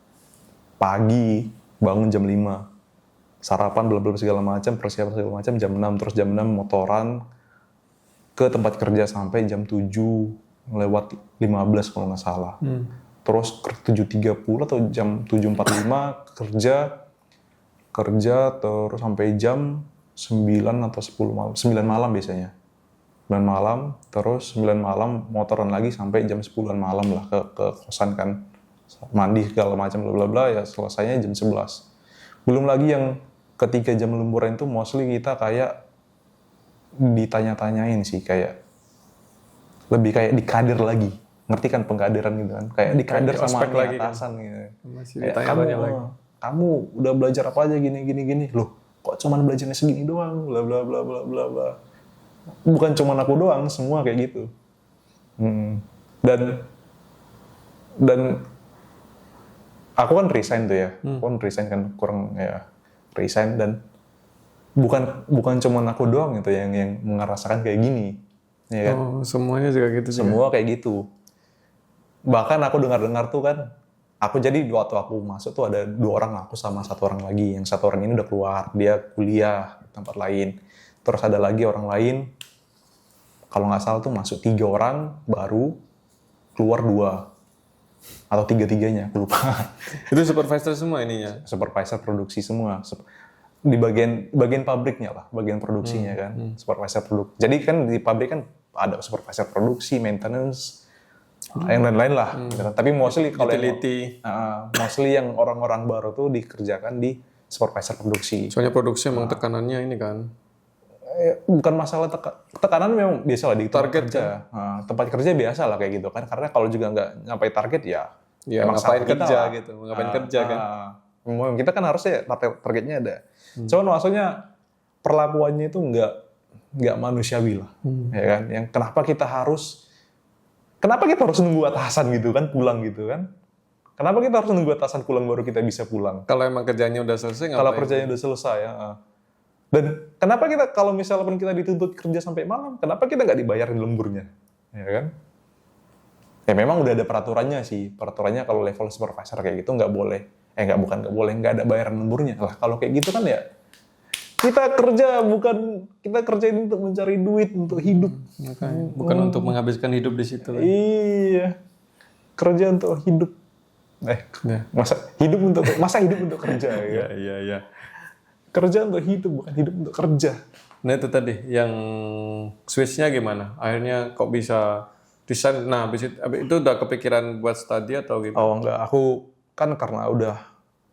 pagi bangun jam 5. Sarapan bla-bla segala macam, persiapan segala macam jam 6, terus jam 6 motoran ke tempat kerja sampai jam 7 lewat 15 kalau nggak salah. Terus 7.30 atau jam 7.45 kerja terus sampai jam 9 atau 10 malam, 9 malam biasanya. 9 malam, terus 9 malam motoran lagi sampai jam 10-an malam lah ke kosan kan. Mandi segala macam bla bla bla ya selesainya jam 11. Belum lagi yang ketika jam lemburan itu mostly kita kayak ditanya-tanyain sih, kayak lebih kayak dikader lagi. Ngerti kan pengkaderan gitu kan? Kayak dikader sama atasan kan? Gitu. Masih Kayak ditanya lagi. kamu udah belajar apa aja gini. Loh, kok cuman belajarnya segini doang? Bla bla bla bla bla bla. Bukan cuman aku doang, semua kayak gitu. Dan aku kan resign tuh ya. Aku kan resign kan resign dan bukan cuma aku doang gitu yang merasakan kayak gini, ya kan? Oh, semuanya juga gitu. Semua kayak gitu. Bahkan aku dengar tuh kan, aku jadi waktu aku masuk tuh ada 2 orang, aku sama 1 orang lagi. Yang 1 orang ini udah keluar, dia kuliah di tempat lain. Terus ada lagi orang lain, kalau nggak salah tuh masuk 3 orang, baru keluar 2 atau 3-3-nya, aku lupa. Itu supervisor semua ininya. Supervisor produksi semua. Di bagian pabriknya lah, bagian produksinya kan, supervisor produksi. Jadi kan di pabrik kan ada supervisor produksi, maintenance, yang lain-lain lah. Gitu kan. Tapi mostly kalau mostly yang orang-orang baru tuh dikerjakan di supervisor produksi. Soalnya produksi emang tekanannya ini kan. Bukan masalah tekanan, memang biasa lah di Target kerja. Tempat kerja biasa lah kayak gitu kan. Karena kalau juga nggak nyampe target ya emang ngapain kita kerja lah. gitu, ngapain kerja kan. Kita kan harusnya targetnya ada. Cuman maksudnya perlakuannya itu nggak manusiawi lah, ya kan? Yang kenapa kita harus nunggu atasan gitu kan pulang gitu kan? Kenapa kita harus nunggu atasan pulang baru kita bisa pulang? Kalau emang kerjanya udah selesai, Kalau kerjanya udah selesai ya. Dan kenapa kita kalau misalnya kita dituntut kerja sampai malam, kenapa kita nggak dibayarin lemburnya, ya kan? Ya memang udah ada peraturannya sih. Peraturannya kalau level supervisor kayak gitu nggak boleh. Nggak ada bayaran lemburnya. Lah kalau kayak gitu kan ya kita kerjain untuk mencari duit untuk hidup. Bukan untuk menghabiskan hidup di situ. Iya. Kerja untuk hidup. Masa hidup untuk kerja ya. Iya. Kerja untuk hidup, bukan hidup untuk kerja. Nah itu tadi yang switch-nya gimana? Akhirnya kok bisa desain. Nah habis itu udah kepikiran buat studi atau gimana? Oh enggak, aku kan karena udah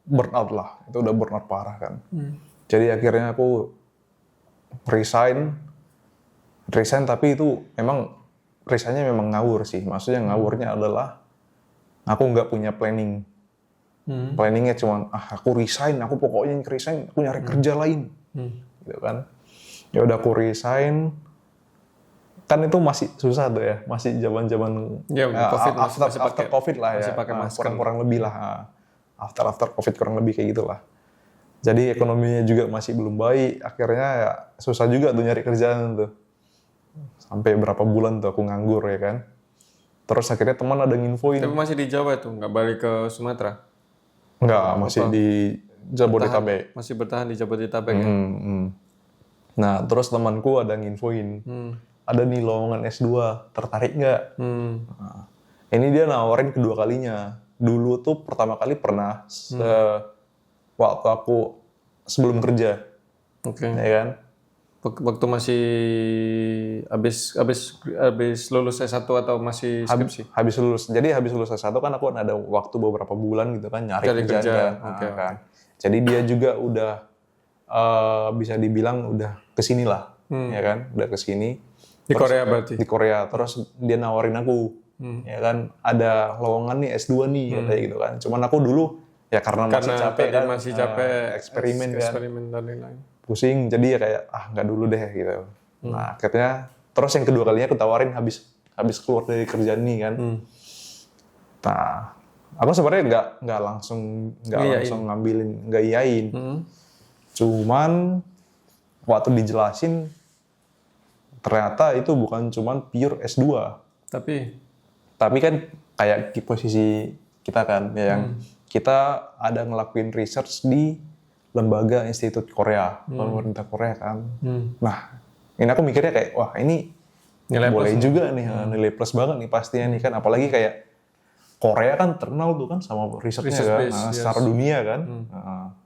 burnout lah, itu udah burnout parah kan. Jadi akhirnya aku resign tapi itu memang resignnya memang ngawur sih. Maksudnya ngawurnya adalah aku nggak punya planning. Planningnya cuma aku resign, aku pokoknya resign, aku nyari kerja lain, gitu kan. Ya udah aku resign. Kan itu masih susah tuh ya, masih zaman-zaman after COVID lah ya, masih pakai masker. kurang lebih lah, after COVID kurang lebih kayak gitulah. Jadi ekonominya juga masih belum baik, akhirnya ya susah juga tuh nyari kerjaan tuh. Sampai berapa bulan tuh aku nganggur ya kan. Terus akhirnya teman ada nginfoin. Tapi masih di Jawa tuh, nggak balik ke Sumatera? Enggak, masih di Jabodetabek. Masih bertahan di Jabodetabek ya? Nah, terus temanku ada nginfoin. Ada nih lowongan S2, tertarik nggak? Nah, ini dia nawarin kedua kalinya. Dulu tuh pertama kali pernah waktu aku sebelum kerja. Oke. Ya kan? Waktu masih habis lulus S1 atau masih skripsi? Habis lulus. Jadi habis lulus S1 kan aku ada waktu beberapa bulan gitu kan nyari kerja. Okay. Kan. Jadi dia juga udah bisa dibilang udah kesini lah, ya kan, udah kesini. Di Korea berarti. Di Korea, terus dia nawarin aku, ya kan, ada lowongan nih S2 nih, kayak gitu kan. Cuman aku dulu ya karena masih capek kan, masih capek eksperimen kan, eksperimen dan lain-lain. pusing, jadi ya kayak nggak dulu deh gitu. Nah akhirnya terus yang kedua kalinya aku tawarin habis keluar dari kerjaan nih kan. Nah aku sebenarnya nggak langsung nggak iyain. Cuman waktu dijelasin ternyata itu bukan cuman pure S2. Tapi kan kayak di posisi kita kan yang kita ada ngelakuin research di lembaga institut Korea, pemerintah Korea kan. Nah, ini aku mikirnya kayak wah ini Nilai boleh juga nih, nilai plus banget nih pastinya nih kan, apalagi kayak Korea kan terkenal tuh kan sama research-nya kan, secara dunia kan,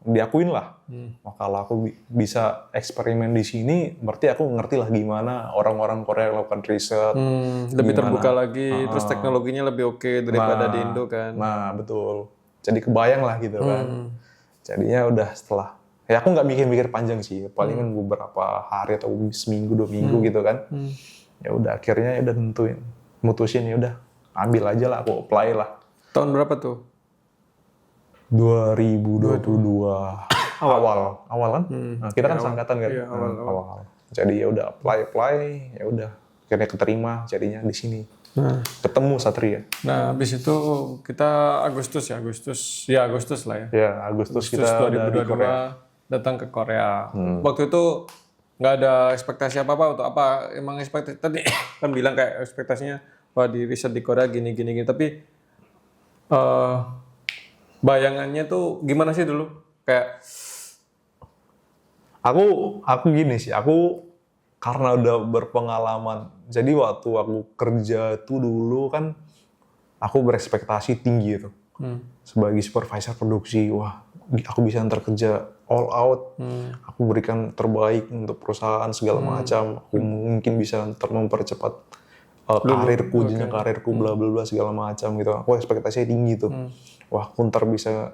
diakuin lah. Nah, kalau aku bisa eksperimen di sini, berarti aku ngerti lah gimana orang-orang Korea melakukan riset. Lebih terbuka lagi, terus teknologinya lebih oke daripada di Indo kan. Nah, betul. Jadi kebayang lah gitu kan. Jadinya udah setelah, ya aku nggak mikir-mikir panjang sih, paling kan beberapa hari atau seminggu 2 minggu gitu kan. Ya udah akhirnya ya udah mutusin ya udah. Ambil aja lah, aku apply lah. Tahun berapa tuh? 2022 awal kan? Nah, kita kan seangkatan kan? Iya, awal. Jadi ya udah apply, ya udah akhirnya keterima jadinya di sini. Ketemu Satria. Nah, habis itu kita Agustus lah ya. Ya, Agustus kita 2022 datang ke Korea. Waktu itu nggak ada ekspektasi apa-apa untuk apa? Emang ekspektasi tadi kan bilang kayak ekspektasinya wah di riset di Korea gini. Tapi bayangannya tuh gimana sih dulu? Kayak aku gini sih, aku karena udah berpengalaman. Jadi waktu aku kerja tuh dulu kan aku berekspektasi tinggi itu. Sebagai supervisor produksi, wah aku bisa antar kerja all out. Aku berikan terbaik untuk perusahaan segala macam. Aku mungkin bisa mempercepat karirku bla bla bla segala macam gitu. Aku ekspektasinya tinggi tuh. Wah, aku ntar bisa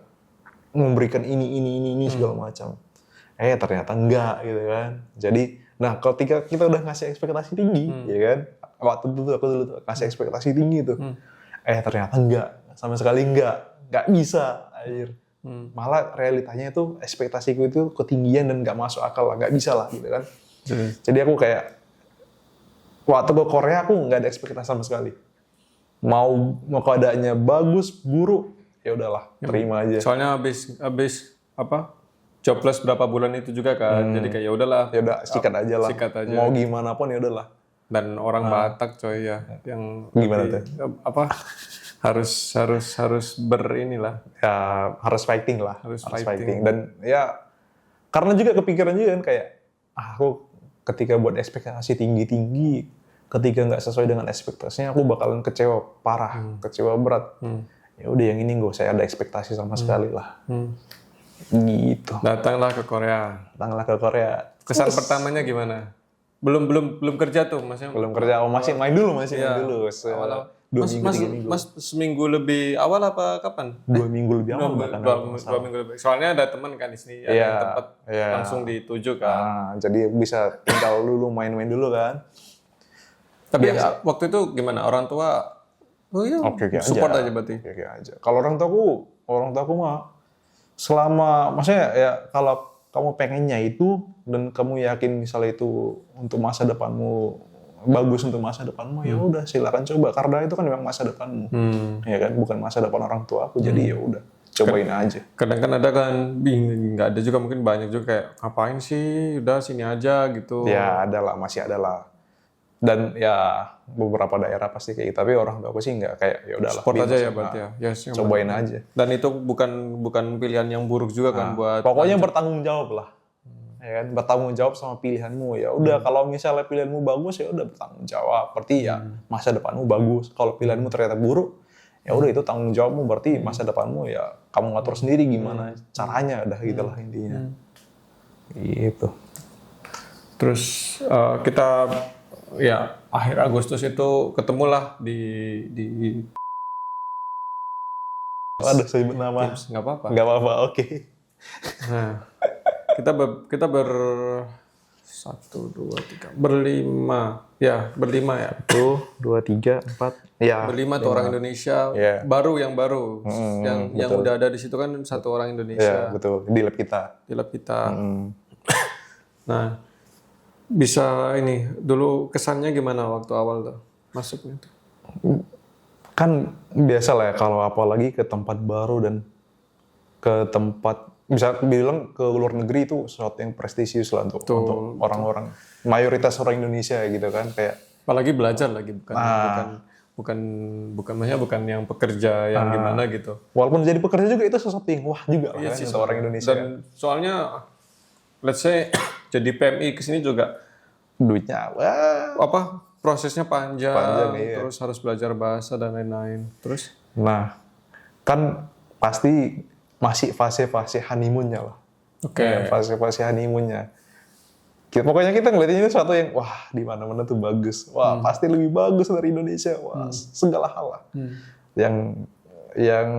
memberikan ini segala macam. Ternyata enggak gitu kan. Jadi, nah ketika kita udah ngasih ekspektasi tinggi, ya kan? Waktu itu aku dulu ngasih ekspektasi tinggi tuh. Ternyata enggak, sama sekali enggak bisa akhir. Malah realitanya itu ekspektasiku itu ketinggian dan nggak masuk akal lah, nggak bisa lah gitu kan. Jadi aku kayak waktu ke Korea aku nggak ada ekspektasi sama sekali. Mau keadaannya bagus, buruk, ya udahlah, terima aja. soalnya habis apa? Jobless berapa bulan itu juga kan. Jadi kayak ya udahlah. Ya udah sikat aja lah. Sikat aja. Mau gimana pun ya udahlah. Dan orang Batak coy ya yang gimana tuh? Apa? harus berinilah. Ya harus fighting lah. Harus fighting. Dan ya karena juga kepikiran juga kan kayak aku ketika buat ekspektasi tinggi-tinggi, ketika nggak sesuai dengan ekspektasinya, aku bakalan kecewa parah, kecewa berat. Ya udah yang ini nggak usah ada ekspektasi sama sekali lah. Gitu. Datanglah ke Korea. Kesan pertamanya gimana? Belum kerja tuh, Mas? Belum kerja, masih main dulu. Awal-awal. 2 minggu, 3 minggu. Mas seminggu lebih awal apa kapan? 2 minggu lebih awal bahkan. 2 minggu lebih. Soalnya ada teman kan di sini, ada tempat langsung dituju kan. Jadi bisa tinggal dulu, main-main dulu kan. Tapi waktu itu gimana? Orang tua Oke support aja berarti. Oke aja. Kalau orang tuaku mah selama maksudnya ya kalau kamu pengennya itu dan kamu yakin misalnya itu untuk masa depanmu bagus untuk masa depanmu, ya udah silakan coba karena itu kan memang masa depanmu. Ya kan, bukan masa depan orang tua aku. Jadi ya udah cobain aja. Kadang kan ada kan nggak ada juga, mungkin banyak juga kayak ngapain sih, udah sini aja gitu. Ya masih ada lah. Dan ya beberapa daerah pasti kayak gitu, tapi orang tua aku sih nggak kayak ya udahlah. Sport aja ya berarti ya. Cobain aja. Dan itu bukan pilihan yang buruk juga kan buat. Pokoknya bertanggung jawab lah. Ya kan, bertanggung jawab sama pilihanmu. Ya udah kalau misalnya pilihanmu bagus ya udah bertanggung jawab. Berarti ya masa depanmu bagus. Kalau pilihanmu ternyata buruk, ya udah itu tanggung jawabmu. Berarti masa depanmu ya kamu ngatur sendiri gimana caranya, udah gitulah intinya. Gitu. Terus kita ya akhir Agustus itu ketemulah di Aduh, sebut nama. Nggak apa-apa. Nggak apa-apa, oke. Nah, kita satu dua tiga berlima ya Tuh, 2, 3, 4. Ya. berlima tuh orang Indonesia yang baru yang udah ada di situ kan satu orang Ya, Indonesia betul. Di lab kita. di lab kita. Nah, bisa ini dulu kesannya gimana waktu awal tuh masuknya tuh? Kan biasa lah ya kalau apalagi ke tempat baru dan ke tempat bisa bilang ke luar negeri itu sesuatu yang prestisius lah untuk orang-orang mayoritas orang Indonesia gitu kan, kayak Apalagi belajar lagi maksudnya bukan yang pekerja yang gimana gitu. walaupun jadi pekerja juga itu sesuatu yang wah juga lah Iya kan sih, untuk orang Indonesia. Dan soalnya let's say jadi PMI ke sini juga Duitnya wah. prosesnya panjang Iya. terus harus belajar bahasa dan lain-lain. Terus Nah, kan pasti masih fase-fase honeymoon-nya lah. oke. Ya, fase-fase honeymoon-nya. Pokoknya kita ngeliatnya ini sesuatu yang wah di mana-mana tuh bagus. Wah, pasti lebih bagus dari Indonesia. Wah, segala hal lah. Yang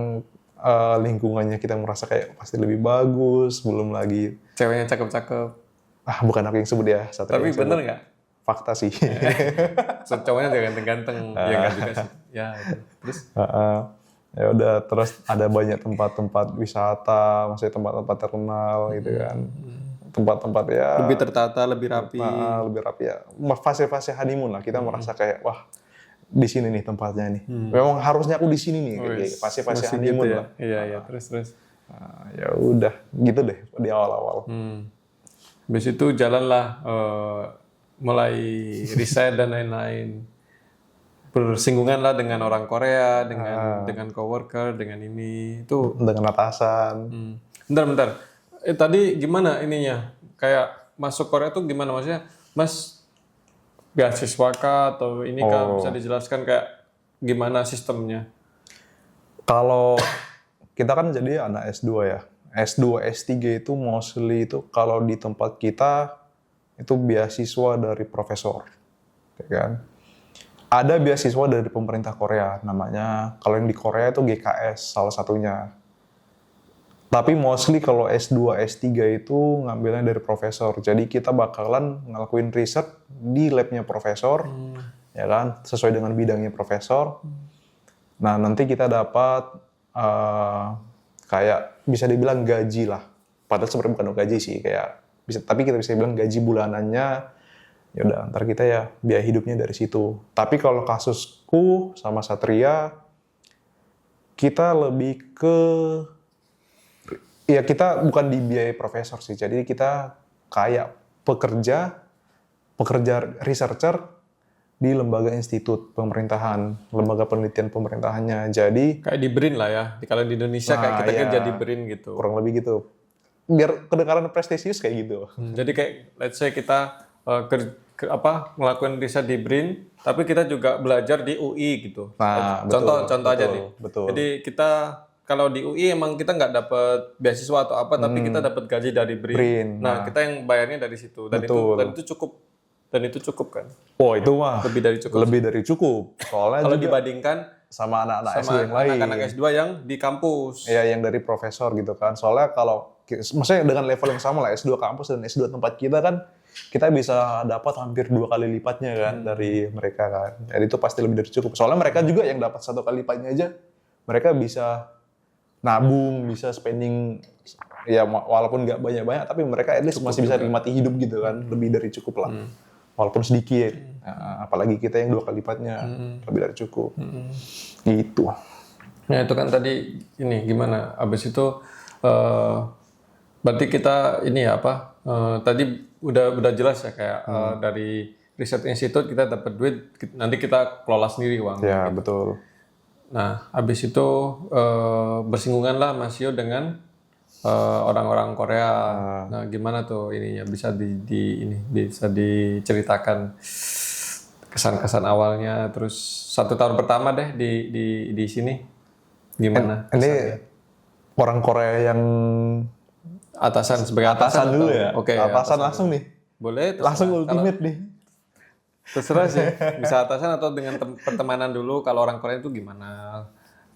lingkungannya kita merasa kayak pasti lebih bagus, belum lagi Ceweknya cakep-cakep. bukan aku yang sebut ya, Satria Tapi yang sebut. bener nggak? Fakta sih. Cowoknya juga ganteng-ganteng. Ya nggak juga sih. Ya itu. Terus Ya udah, terus ada banyak tempat-tempat wisata, maksudnya tempat-tempat terkenal gitu kan. Tempat-tempat ya lebih tertata, lebih rapi. lebih rapi ya. Fase-fase honeymoon lah, kita merasa kayak wah di sini nih tempatnya nih. Memang harusnya aku di sini nih, kayak fase-fase Masih honeymoon gitu ya? lah. Iya, terus. Nah, ya udah, gitu deh di awal-awal. Habis itu jalanlah mulai riset dan lain-lain. Bersinggungan lah dengan orang Korea, dengan coworker, dengan ini. Itu Dengan atasan. bentar. Tadi gimana ininya? Kayak masuk Korea tuh gimana maksudnya? Mas beasiswa kah atau ini kah? Bisa dijelaskan kayak gimana sistemnya? Kalau kita kan jadi anak S2 ya. S2, S3 itu mostly itu kalau di tempat kita itu beasiswa dari profesor. Ya kan? Ada beasiswa dari pemerintah Korea, namanya kalau yang di Korea itu GKS salah satunya. Tapi mostly kalau S2, S3 itu ngambilnya dari profesor. Jadi kita bakalan ngelakuin riset di labnya profesor, ya kan, sesuai dengan bidangnya profesor. Nah nanti kita dapat kayak bisa dibilang gaji lah. Padahal sebenarnya bukan gaji sih, kayak tapi kita bisa bilang gaji bulanannya. Ya udah, ntar kita ya biaya hidupnya dari situ. Tapi kalau kasusku sama Satria, kita lebih ke ya kita bukan dibiayai profesor sih. Jadi kita kayak pekerja researcher di lembaga institut pemerintahan, lembaga penelitian pemerintahannya. Jadi Kayak di BRIN lah ya. Kalau di Indonesia kayak kita iya. kerja di BRIN gitu. kurang lebih gitu. Biar kedengaran prestisius kayak gitu. Jadi kayak let's say kita ngelakuin riset di BRIN, tapi kita juga belajar di UI gitu. Nah, contoh betul, aja nih. betul. Jadi kita kalau di UI emang kita nggak dapat beasiswa atau apa, tapi kita dapat gaji dari BRIN. BRIN, Nah, kita yang bayarnya dari situ. Dan itu cukup kan? Oh itu mah Lebih dari cukup. lebih dari cukup. Soalnya Kalau juga dibandingkan sama anak-anak S2 sama yang lain. anak-anak S2 yang di kampus. Ya, yang dari profesor gitu kan. Soalnya kalau, maksudnya dengan level yang sama lah, S2 kampus dan S2 tempat kita kan, kita bisa dapat hampir 2 kali lipatnya kan dari mereka kan. Jadi itu pasti lebih dari cukup. Soalnya mereka juga yang dapat 1 kali lipatnya aja, mereka bisa nabung, bisa spending, ya walaupun nggak banyak-banyak, tapi mereka at least masih bisa nikmati hidup gitu kan. Lebih dari cukup lah. Walaupun sedikit. Nah, apalagi kita yang 2 kali lipatnya, lebih dari cukup. Gitu. Nah itu kan tadi ini gimana? Abis itu berarti kita ini ya apa? Tadi udah jelas ya kayak dari riset institut kita dapat duit, nanti kita kelola sendiri uang. Ya betul. Nah abis itu bersinggungan lah Mas Yo dengan orang-orang Korea. Nah gimana tuh ininya bisa bisa diceritakan kesan-kesan awalnya, terus 1 tahun pertama deh di sini gimana? Ini orang Korea yang Atasan sebagai atasan dulu atau- ya. Oke, atasan langsung nih. boleh. Langsung ultimate nih. Terserah sih. Bisa atasan atau dengan pertemanan dulu. Kalau orang Korea itu gimana?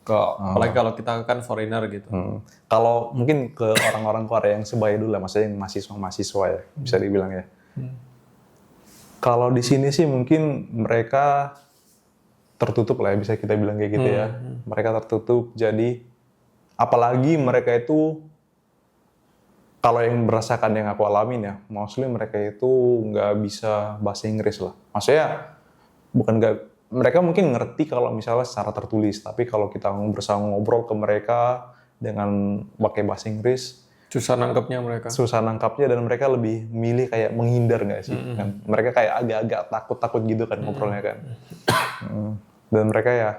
Apalagi kalau kita kan foreigner gitu. Kalau mungkin ke orang-orang Korea yang sebaya dulu lah, maksudnya yang mahasiswa ya, bisa dibilang ya. Kalau di sini sih mungkin mereka tertutup lah ya, bisa kita bilang kayak gitu ya. Mereka tertutup, jadi apalagi mereka itu, kalau yang berdasarkan yang aku alamin ya, mostly mereka itu nggak bisa bahasa Inggris lah. Maksudnya bukan nggak, mereka mungkin ngerti kalau misalnya secara tertulis, tapi kalau kita berusaha ngobrol ke mereka dengan pakai bahasa Inggris, Susah nangkepnya mereka. susah nangkapnya dan mereka lebih milih kayak menghindar nggak sih? Kan? Mereka kayak agak-agak takut-takut gitu kan ngobrolnya kan. Dan mereka ya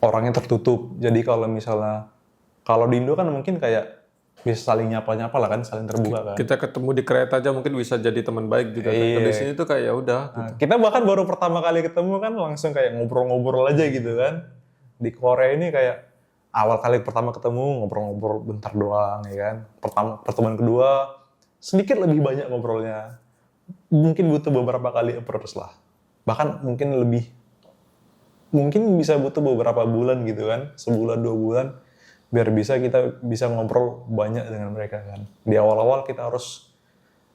orangnya tertutup. Jadi kalau misalnya, kalau di Indo kan mungkin kayak bisa saling nyapa-nyapa lah kan, saling terbuka kan. Kita ketemu di kereta aja mungkin bisa jadi teman baik juga. Kan. Di sini tuh kayak ya udah. Nah, kita bahkan baru pertama kali ketemu kan langsung kayak ngobrol-ngobrol aja gitu kan. Di Korea ini kayak awal kali pertama ketemu ngobrol-ngobrol bentar doang ya kan. Pertemuan kedua sedikit lebih banyak ngobrolnya. Mungkin butuh beberapa kali approach lah. Bahkan mungkin bisa butuh beberapa bulan gitu kan. Sebulan 2 bulan biar kita bisa ngobrol banyak dengan mereka kan. Di awal-awal kita harus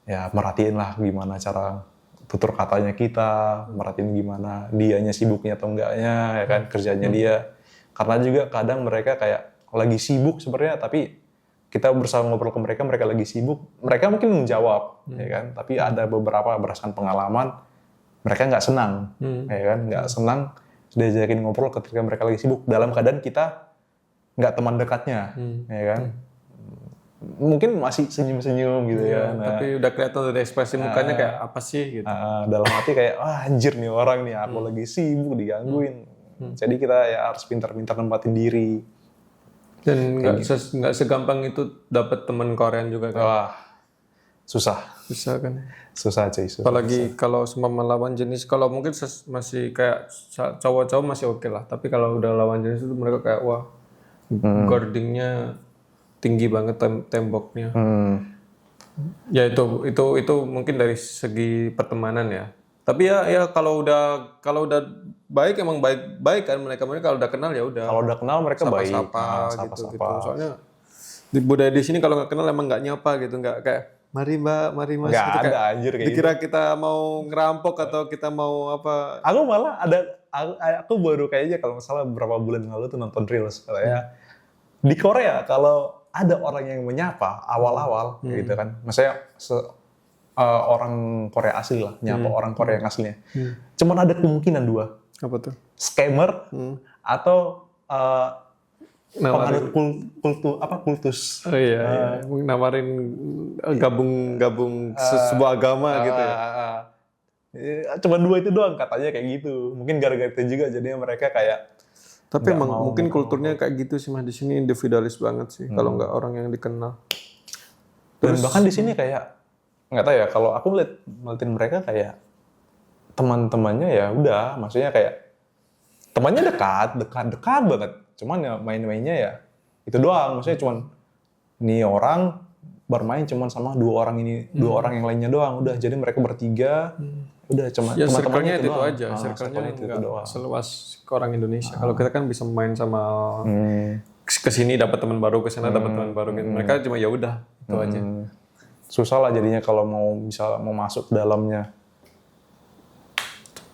ya merhatiin lah gimana cara tutur katanya kita, merhatiin gimana dianya sibuknya atau enggaknya ya kan, kerjanya dia. Karena juga kadang mereka kayak lagi sibuk sebenarnya, tapi kita berusaha ngobrol ke mereka, mereka lagi sibuk, mereka mungkin menjawab ya kan, tapi ada beberapa berdasarkan pengalaman mereka nggak senang ya kan, nggak senang diajakin ngobrol ketika mereka lagi sibuk dalam keadaan kita nggak teman dekatnya, ya kan? Mungkin masih senyum-senyum gitu ya. Nah, tapi udah kelihatan dari ekspresi mukanya kayak apa sih gitu. dalam hati kayak, anjir nih orang nih, aku lagi sibuk digangguin. Jadi kita ya harus pintar-pintar nempatin diri. Dan nggak segampang itu dapat teman Korean juga kan. Wah, susah kan. Susah cuy. Susah. Apalagi kalau semua melawan jenis, kalau mungkin masih kayak cowok-cowok masih oke lah. Tapi kalau udah lawan jenis itu mereka kayak wah. Guardingnya tinggi banget temboknya. Ya itu mungkin dari segi pertemanan ya. Tapi ya kalau udah baik emang baik kan mereka kalau udah kenal ya udah. Kalau udah kenal mereka baik. Sapa-sapa gitu. Soalnya di budaya di sini kalau nggak kenal emang nggak nyapa gitu, nggak kayak mari mbak, mari mas. Nggak gitu, ada anjir kayak dikira kita mau ngerampok atau kita mau apa. Aku malah aku baru kayaknya kalau misalnya beberapa bulan lalu tuh nonton Reels katanya di Korea kalau ada orang yang menyapa awal-awal gitu kan, maksudnya orang Korea asli lah nyapa orang Korea yang aslinya, cuman ada kemungkinan 2, Apa tuh? scammer atau Nawarin penganut kultus. Oh iya. Nawarin gabung sebuah agama gitu ya. Cuma 2 itu doang katanya kayak gitu. Mungkin gara-gara itu juga jadinya mereka kayak. Tapi emang mungkin kulturnya kayak gitu sih mas, di sini individualis banget sih kalau nggak orang yang dikenal. Dan bahkan di sini kayak nggak tahu ya, kalau aku ngeliatin mereka kayak teman-temannya ya udah, maksudnya kayak temannya dekat banget. Cuman ya main-mainnya ya itu doang, maksudnya cuman nih orang bermain cuman sama 2 orang ini, 2 orang yang lainnya doang, udah jadi mereka bertiga. Udah cuma Ya teman-temannya circle-nya itu aja, circle-nya itu nggak doang. seluas ke orang Indonesia. Kalau kita kan bisa main sama kesini dapat teman baru, kesana dapat teman baru gitu. Mereka cuma ya udah itu aja. Susah lah jadinya kalau mau masuk ke dalamnya.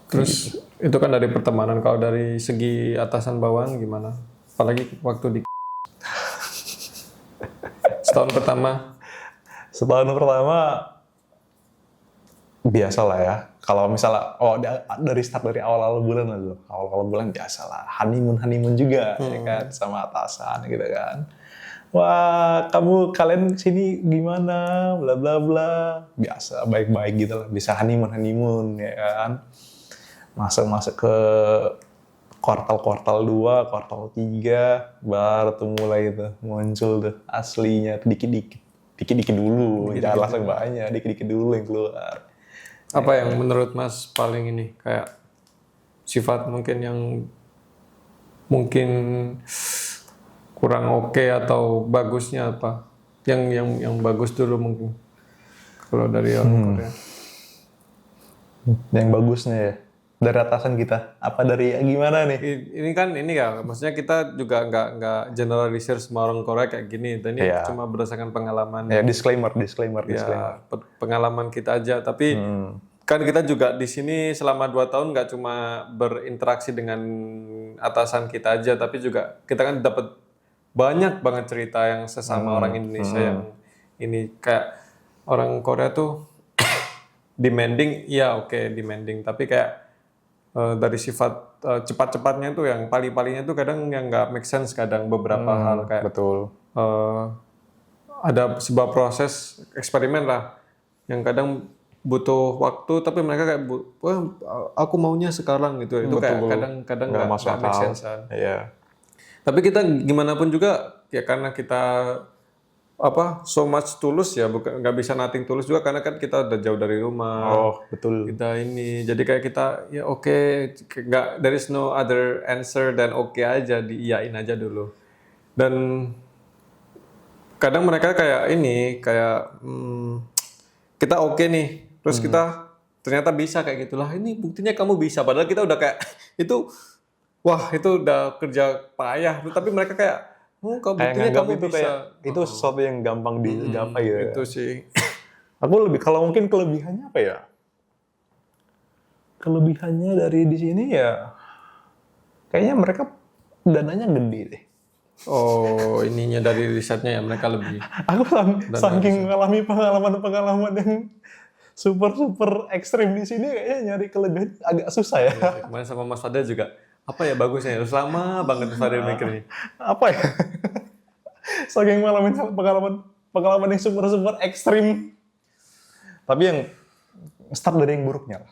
Terus itu kan dari pertemanan, kalau dari segi atasan bawahan gimana? Apalagi waktu di setahun pertama biasa lah ya. Kalau misalnya dari awal-awal bulan lah dulu. Awal-awal bulan biasa lah. Honeymoon juga ya kan sama atasan gitu kan. Wah, kalian sini gimana? Bla bla bla. Biasa baik-baik gitu lah. Bisa honeymoon ya kan. Masuk ke kuartal 2, kuartal 3 baru tuh mulai tuh muncul tuh aslinya dikit-dikit dulu. Jangan langsung banyak, dikit-dikit dulu yang keluar. Apa yang menurut Mas paling ini kayak sifat mungkin yang mungkin kurang oke atau bagusnya apa? Yang bagus dulu mungkin kalau dari orang Korea. Yang bagusnya ya. dari atasan kita? Apa dari gimana nih? Ini kan ini ya, maksudnya kita juga nggak generalisir semua orang Korea kayak gini. Dan ini Iya. cuma berdasarkan pengalaman Ya disclaimer. ya pengalaman kita aja. Tapi kan kita juga di sini selama 2 tahun nggak cuma berinteraksi dengan atasan kita aja, tapi juga kita kan dapat banyak banget cerita yang sesama orang Indonesia yang ini kayak orang Korea tuh demanding, iya oke, demanding, tapi kayak dari sifat cepat-cepatnya tuh yang pali-palinya tuh kadang yang nggak make sense, kadang beberapa hal kayak Betul. ada sebuah proses eksperimen lah yang kadang butuh waktu, tapi mereka kayak wah aku maunya sekarang gitu, itu kayak kadang nggak masuk make akal. sense kan. Iya. Tapi kita gimana pun juga ya karena kita so much tulus ya, bukan nggak bisa nothing tulus juga karena kan kita udah jauh dari rumah. Oh betul. Kita ini jadi kayak kita ya oke, nggak, there is no other answer dan oke aja, diiyain aja dulu. Dan kadang mereka kayak ini kayak kita oke nih, terus kita ternyata bisa kayak gitulah, ini buktinya kamu bisa, padahal kita udah kayak itu wah itu udah kerja payah, tapi mereka kayak kamu Kayak buktinya nganggap kamu itu bisa. kayak itu sesuatu yang gampang digapai gitu. Itu sih. Aku lebih, kalau mungkin kelebihannya apa ya? Kelebihannya dari di sini ya, kayaknya mereka dananya gede deh. Oh, ininya dari risetnya ya mereka lebih. Aku saking mengalami pengalaman yang super ekstrim di sini, kayaknya nyari kelebihan agak susah ya. Kemarin sama Mas Fadel juga, apa ya bagusnya? Terus lama banget Mas Fadel mikirnya. Apa ya? Saking pengalaman yang super ekstrim. Tapi yang start dari yang buruknya lah.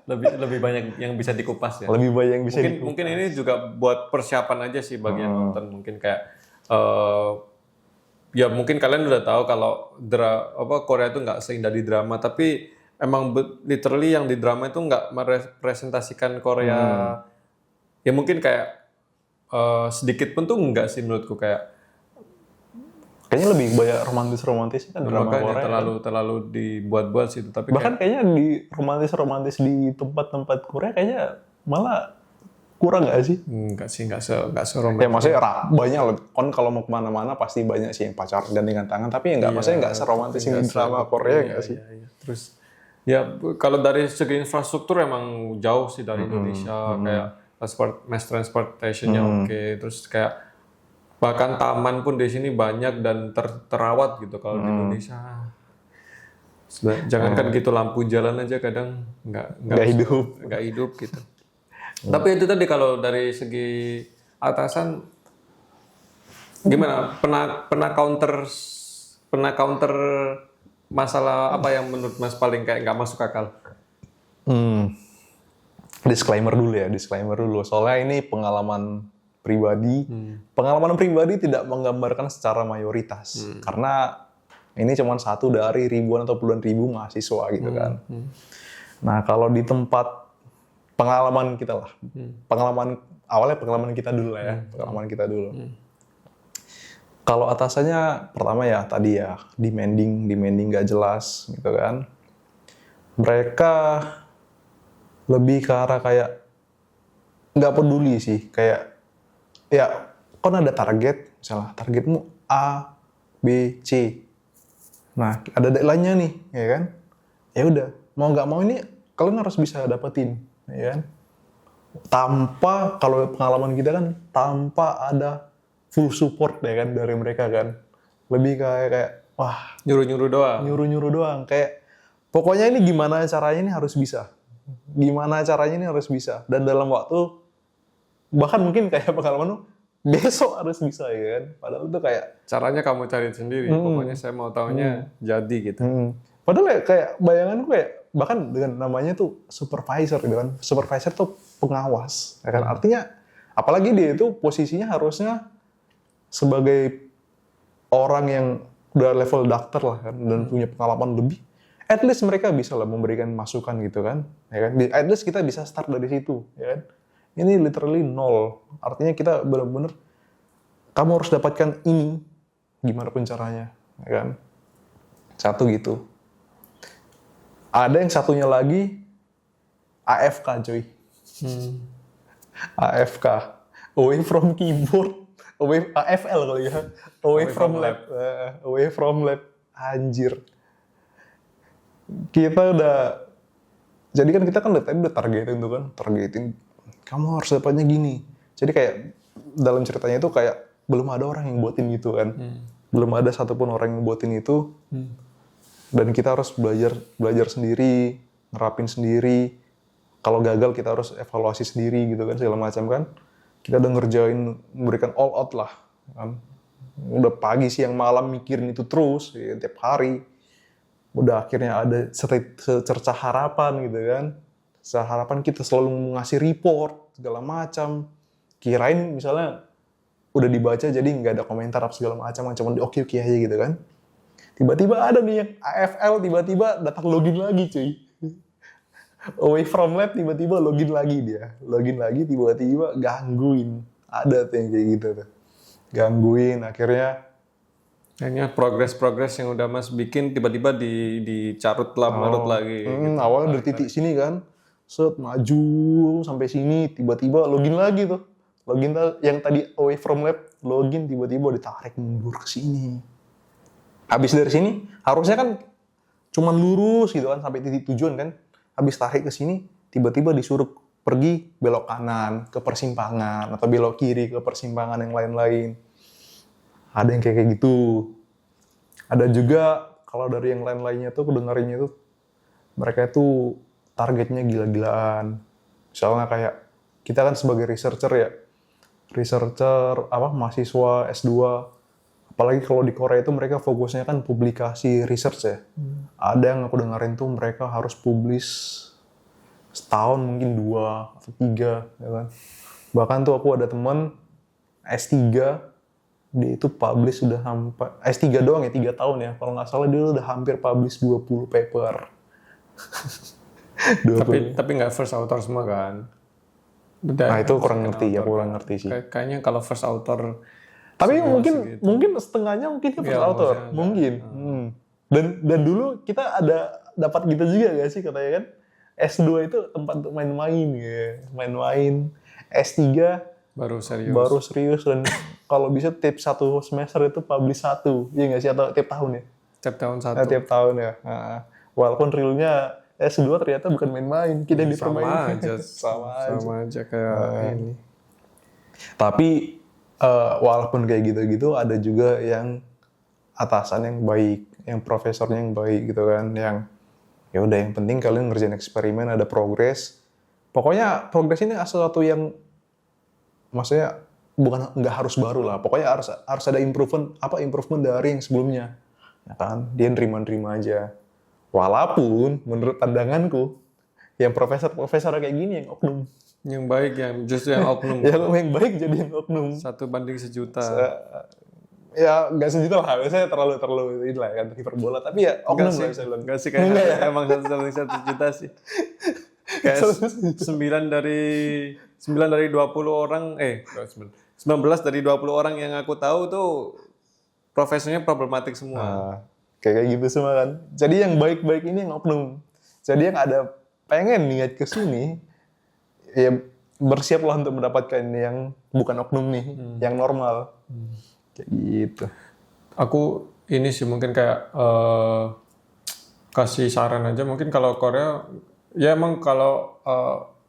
Lebih banyak yang bisa dikupas ya. Lebih banyak yang bisa Mungkin ini juga buat persiapan aja sih bagi yang nonton, mungkin kayak ya mungkin kalian udah tahu kalau Korea itu nggak seindah di drama, tapi emang literally yang di drama itu nggak merepresentasikan Korea. Ya mungkin kayak sedikit pun tuh enggak sih menurutku, kayak kayaknya lebih banyak romantis kan drama makanya Korea. terlalu dibuat-buat sih itu, tapi Bahkan kayaknya di romantis di tempat-tempat Korea kayaknya malah kurang nggak sih? enggak sih, enggak seromantis. Ya maksudnya banyak loh. Kan kalau mau kemana-mana pasti banyak sih yang pacar gandengan tangan. Tapi ya nggak, maksudnya nggak seromantis yang di drama Korea nggak sih? Iya. Terus ya kalau dari segi infrastruktur emang jauh sih dari Indonesia, kayak mass transportationnya oke. Terus kayak bahkan taman pun di sini banyak dan terawat gitu. Kalau di Indonesia jangankan gitu, lampu jalan aja kadang nggak hidup gitu. Tapi itu tadi kalau dari segi atasan gimana, pernah counter masalah apa yang menurut Mas paling kayak nggak masuk akal? Disclaimer dulu. Soalnya ini pengalaman pribadi. Pengalaman pribadi tidak menggambarkan secara mayoritas. Karena ini cuma satu dari ribuan atau puluhan ribu mahasiswa gitu kan. Nah kalau di tempat pengalaman kita lah, awalnya pengalaman kita dulu lah ya, Kalau atasannya pertama ya tadi ya demanding gak jelas gitu kan. Mereka lebih ke arah kayak nggak peduli sih, kayak ya kan ada target, misalnya targetmu A, B, C. Nah ada deadline-nya nih, ya kan? Ya udah, mau nggak mau ini kalian harus bisa dapetin, ya kan? Tanpa, kalau pengalaman kita kan tanpa ada full support ya kan dari mereka kan, lebih kayak wah Nyuruh-nyuruh doang. Kayak pokoknya ini gimana caranya ini harus bisa, dan dalam waktu bahkan mungkin kayak pengalaman lu besok harus bisa ya kan, padahal itu kayak Caranya kamu cari sendiri, pokoknya saya mau taunya jadi gitu. Padahal ya kayak bayanganku kayak bahkan dengan namanya tuh supervisor gitu kan. Supervisor tuh pengawas, ya kan? Artinya apalagi dia itu posisinya harusnya sebagai orang yang udah level dokter lah kan, dan punya pengalaman lebih. At least mereka bisa lah memberikan masukan gitu kan, ya kan? At least kita bisa start dari situ, ya kan? Ini literally nol. Artinya kita benar-benar kamu harus dapatkan ini gimana pun caranya, ya kan? Satu gitu. Ada yang satunya lagi AFK coy. AFK, away from keyboard, AFL kali ya, away from lab, away from lab, anjir. Jadi kan kita kan tadi udah targetin tuh kan, kamu harus dapatnya gini. Jadi kayak dalam ceritanya itu kayak belum ada orang yang buatin gitu kan, belum ada satupun orang yang buatin itu, dan kita harus belajar sendiri, nerapin sendiri. Kalau gagal kita harus evaluasi sendiri gitu kan, segala macam kan. Kita udah ngerjain, memberikan all out lah kan. Udah pagi siang malam mikirin itu terus ya, tiap hari. Udah akhirnya ada secerca harapan gitu kan. Harapan kita selalu ngasih report segala macam. Kirain misalnya udah dibaca jadi nggak ada komentar apa segala macam, cuma di oke aja gitu kan. Tiba-tiba ada nih yang AFL, tiba-tiba datang login lagi cuy. Away from lab tiba-tiba login lagi dia. Login lagi tiba-tiba gangguin. Ada tuh yang kayak gitu tuh. Gangguin akhirnya progres yang udah Mas bikin tiba-tiba dicarut larut lagi. Awalnya dari titik sini kan. Set maju sampai sini tiba-tiba login lagi tuh. Login yang tadi away from lab login tiba-tiba ditarik mundur ke sini. Habis dari sini harusnya kan cuman lurus gitu kan sampai titik tujuan kan. Habis tarik ke sini, tiba-tiba disuruh pergi belok kanan ke persimpangan atau belok kiri ke persimpangan yang lain-lain. Ada yang kayak gitu. Ada juga kalau dari yang lain-lainnya tuh kedengarannya tuh mereka itu targetnya gila-gilaan. Misalnya kayak kita kan sebagai researcher ya. Mahasiswa S2. Apalagi kalau di Korea itu mereka fokusnya kan publikasi research ya. Ada yang aku dengerin tuh mereka harus publish setahun mungkin 2 atau 3 ya kan. Bahkan tuh aku ada teman S3 dia itu publish sudah sampai S3 doang ya 3 tahun ya. Kalau nggak salah dia udah hampir publish 20 paper. 20. Tapi nggak first author semua kan. Nah itu kurang ngerti sih. Kayaknya kalau first author tapi mungkin setengahnya mungkin itu first author, mungkin. Dan dulu kita ada dapat gitu juga gak sih katanya kan? S2 itu tempat untuk main-main ya, main-main. S3 baru serius dan kalau bisa tiap 1 semester itu publish 1, iya nggak sih atau tiap tahun ya? Tiap tahun 1. Tiap tahun ya. Nah, walaupun realnya S2 ternyata bukan main-main, kita dipermainkan. Sama aja kayak ini. Tapi walaupun kayak gitu-gitu ada juga yang atasan yang baik, yang profesornya yang baik gitu kan, yang ya udah yang penting kalian ngerjain eksperimen ada progres. Pokoknya progres ini sesuatu yang maksudnya nggak harus baru lah. Pokoknya harus ada improvement dari yang sebelumnya. Ya kan, dia nerima aja. Walaupun menurut pandanganku yang profesor kayak gini yang oknum. Yang baik justru yang oknum. Yang baik jadi yang oknum. 1:1 juta. Ya nggak sejuta lah, biasanya terlalu inilah kan hiperbola. Tapi ya oknum lah bisa bilang. Nggak sih kayaknya emang 1 juta sih. Kayak 9 dari 20 orang 19 dari 20 orang yang aku tahu tuh profesinya problematik semua. Kayak gitu semua kan. Jadi yang baik-baik ini yang oknum. Jadi yang ada pengen niat ke sini ya bersiaplah untuk mendapatkan yang bukan oknum nih, yang normal. Kayak gitu. Aku ini sih mungkin kayak kasih saran aja mungkin kalau Korea ya emang kalau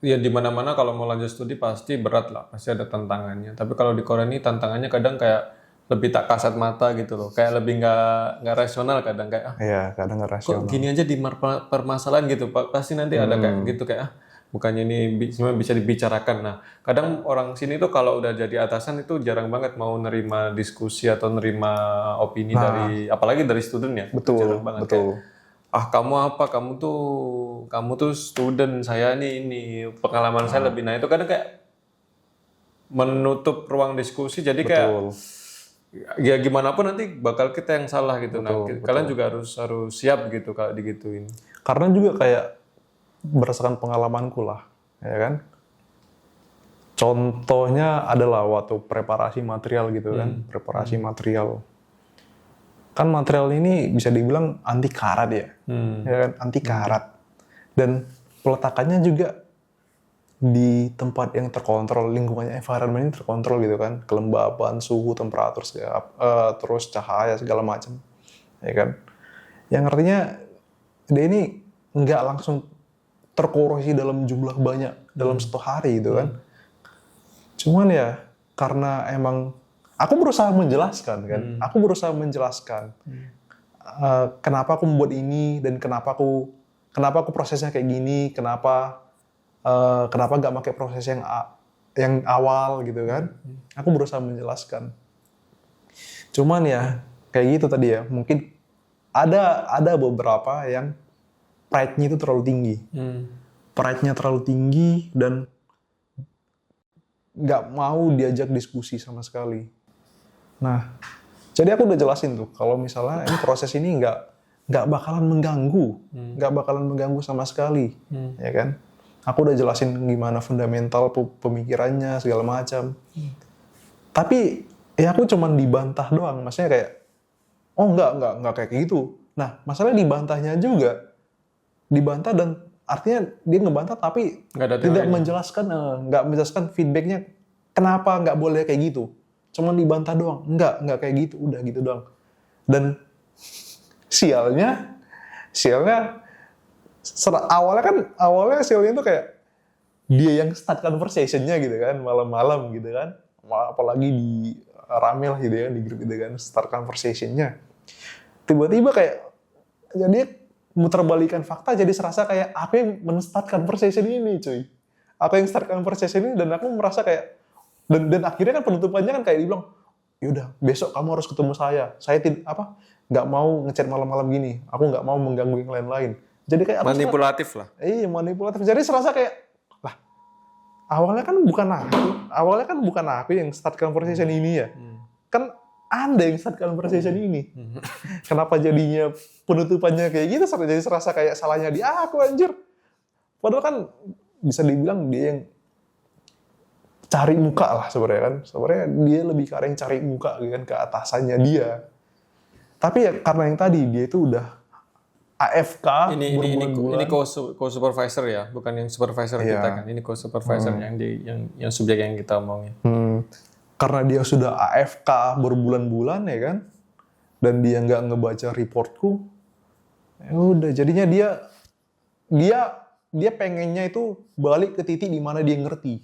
ya di mana-mana kalau mau lanjut studi pasti berat lah, pasti ada tantangannya. Tapi kalau di Korea ini tantangannya kadang kayak lebih tak kasat mata gitu loh, kayak lebih nggak rasional kadang kayak Iya, kadang nggak rasional. Kok gini aja di permasalahan gitu, pasti nanti ada kayak gitu kayak bukannya ini sebenarnya bisa dibicarakan. Nah, kadang orang sini tuh kalau udah jadi atasan itu jarang banget mau nerima diskusi atau nerima opini dari apalagi dari student ya. Betul, jarang banget. betul. Kayak, kamu apa? Kamu tuh student, saya ini pengalaman saya lebih. Nah, itu kadang kayak menutup ruang diskusi jadi kayak ya gimana pun nanti bakal kita yang salah gitu. Kalian juga harus siap gitu kalau digituin. Karena juga kayak berdasarkan pengalamanku lah, ya kan. Contohnya adalah waktu preparasi material gitu kan, preparasi material. Kan material ini bisa dibilang anti karat ya, ya kan, anti karat. Dan peletakannya juga di tempat yang terkontrol, lingkungannya, environment terkontrol gitu kan, kelembaban, suhu, temperatur, terus cahaya segala macam, ya kan. Yang artinya dia ini nggak langsung terkorosi dalam jumlah banyak dalam satu hari gitu kan. Cuman ya karena emang aku berusaha menjelaskan kan, kenapa aku membuat ini dan kenapa aku prosesnya kayak gini, kenapa nggak pakai proses yang awal gitu kan. Aku berusaha menjelaskan. Cuman ya kayak gitu tadi ya, mungkin ada beberapa yang pride-nya itu terlalu tinggi. Pride-nya terlalu tinggi dan nggak mau diajak diskusi sama sekali. Nah, jadi aku udah jelasin tuh kalau misalnya ini proses ini nggak bakalan mengganggu sama sekali, ya kan? Aku udah jelasin gimana fundamental pemikirannya segala macam. Tapi ya aku cuman dibantah doang, maksudnya kayak oh nggak kayak gitu. Nah, masalahnya dibantah dan artinya dia ngebantah tapi tidak menjelaskan feedbacknya kenapa nggak boleh kayak gitu. Cuman dibantah doang, nggak kayak gitu, udah gitu doang. Dan sialnya awalnya sialnya tuh kayak dia yang start conversation-nya gitu kan, malam-malam gitu kan, apalagi di rame lah gitu ya di grup gitu kan, start conversation-nya. Tiba-tiba kayak jadi muterbalikan fakta, jadi serasa kayak aku yang men-start conversation ini cuy. Aku yang start conversation ini dan aku merasa kayak dan akhirnya kan penutupannya kan kayak dibilang, yaudah besok kamu harus ketemu saya nggak mau ngechat malam-malam gini, aku nggak mau mengganggu yang lain-lain. Jadi kayak manipulatif lah. Iya, manipulatif. Jadi serasa kayak lah awalnya kan bukan aku yang start conversation ini ya. Kan Anda yang start conversation ini. Kenapa jadinya penutupannya kayak gitu? Jadi serasa kayak salahnya di aku anjir. Padahal kan bisa dibilang dia yang cari muka lah sebenarnya kan. Sebenarnya dia lebih ke arah yang cari muka kan ke atasannya dia. Tapi ya karena yang tadi dia itu udah AFK ini co-supervisor ya, bukan yang supervisor kita kan. Ini co-supervisor yang subjek yang kita omongin. Karena dia sudah AFK berbulan-bulan ya kan, dan dia nggak ngebaca reportku, ya udah jadinya dia pengennya itu balik ke titik di mana dia ngerti,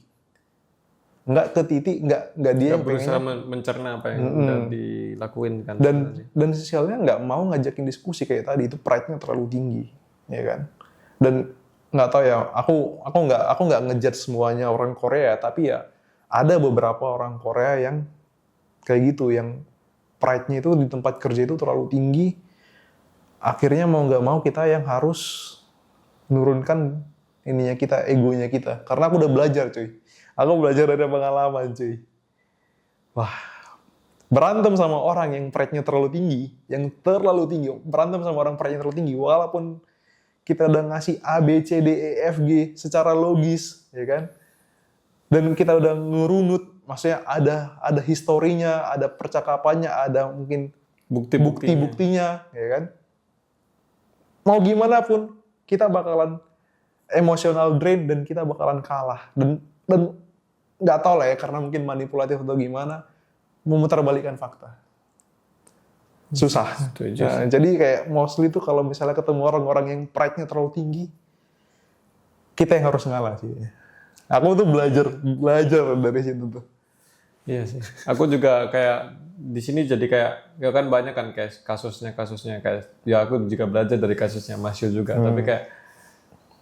nggak ke titik nggak dia berusaha mencerna apa yang udah dilakuin kan. Dan sosialnya nggak mau ngajakin diskusi kayak tadi, itu pride-nya terlalu tinggi ya kan. Dan nggak tahu ya, aku nggak ngejudge semuanya orang Korea, tapi ya ada beberapa orang Korea yang kayak gitu, yang pride-nya itu di tempat kerja itu terlalu tinggi. Akhirnya mau nggak mau kita yang harus nurunkan ininya kita, egonya kita. Karena aku udah belajar cuy. Aku belajar dari pengalaman cuy. Wah, berantem sama orang yang pride-nya terlalu tinggi, berantem sama orang pride-nya terlalu tinggi, walaupun kita udah ngasih A, B, C, D, E, F, G secara logis, ya kan? Dan kita udah ngerunut, maksudnya ada historinya, ada percakapannya, ada mungkin bukti-buktinya, ya kan? Mau gimana pun, kita bakalan emotional drain dan kita bakalan kalah. Dan nggak tahu lah ya, karena mungkin manipulatif atau gimana, memutarbalikkan fakta. Susah. Nah, jadi kayak mostly tuh kalau misalnya ketemu orang-orang yang pride-nya terlalu tinggi, kita yang harus ngalah sih. Aku tuh belajar dari situ tuh. Iya sih. Aku juga kayak di sini jadi kayak ya kan banyak kan kayak kasusnya kayak ya aku juga belajar dari kasusnya Mas Yu juga. Tapi kayak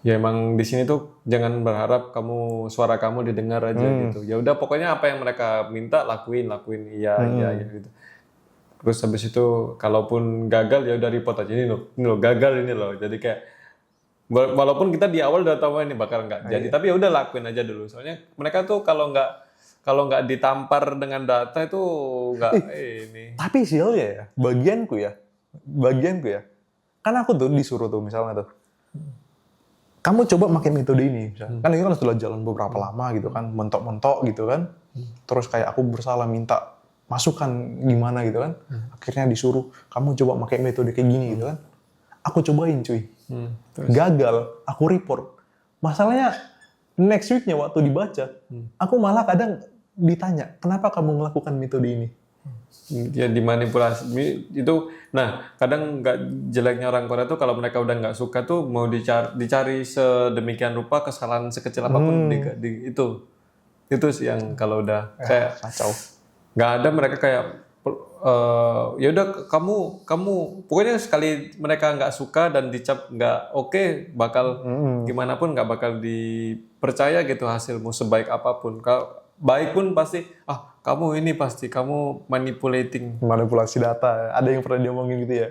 ya emang di sini tuh jangan berharap suara kamu didengar aja gitu. Ya udah pokoknya apa yang mereka minta lakuin iya gitu. Terus habis itu kalaupun gagal ya udah report aja, ini loh gagal ini loh. Jadi kayak walaupun kita di awal udah tahu ini bakal nggak jadi, tapi ya udah lakuin aja dulu. Soalnya mereka tuh kalau nggak ditampar dengan data itu nggak ini. Tapi sialnya ya, bagianku ya. Kan aku tuh disuruh tuh misalnya tuh, kamu coba pakai metode ini, kan ini kan sudah jalan beberapa lama gitu kan, mentok-mentok gitu kan, terus kayak aku bersalah minta masukan gimana gitu kan, akhirnya disuruh kamu coba pakai metode kayak gini gitu kan, aku cobain cuy, gagal, aku report. Masalahnya next weeknya waktu dibaca, aku malah kadang ditanya, kenapa kamu melakukan metode ini? Ya dimanipulasi itu. Nah, kadang nggak jeleknya orang Korea tuh kalau mereka udah nggak suka tuh mau dicari sedemikian rupa kesalahan sekecil apapun itu sih yang kalau udah kayak Kacau. nggak ada mereka kayak ya udah kamu pokoknya sekali mereka nggak suka dan dicap nggak oke, bakal gimana pun nggak bakal dipercaya gitu hasilmu sebaik apapun. Kalau baik pun pasti kamu ini pasti kamu Manipulasi data. Ada yang pernah diomongin gitu ya?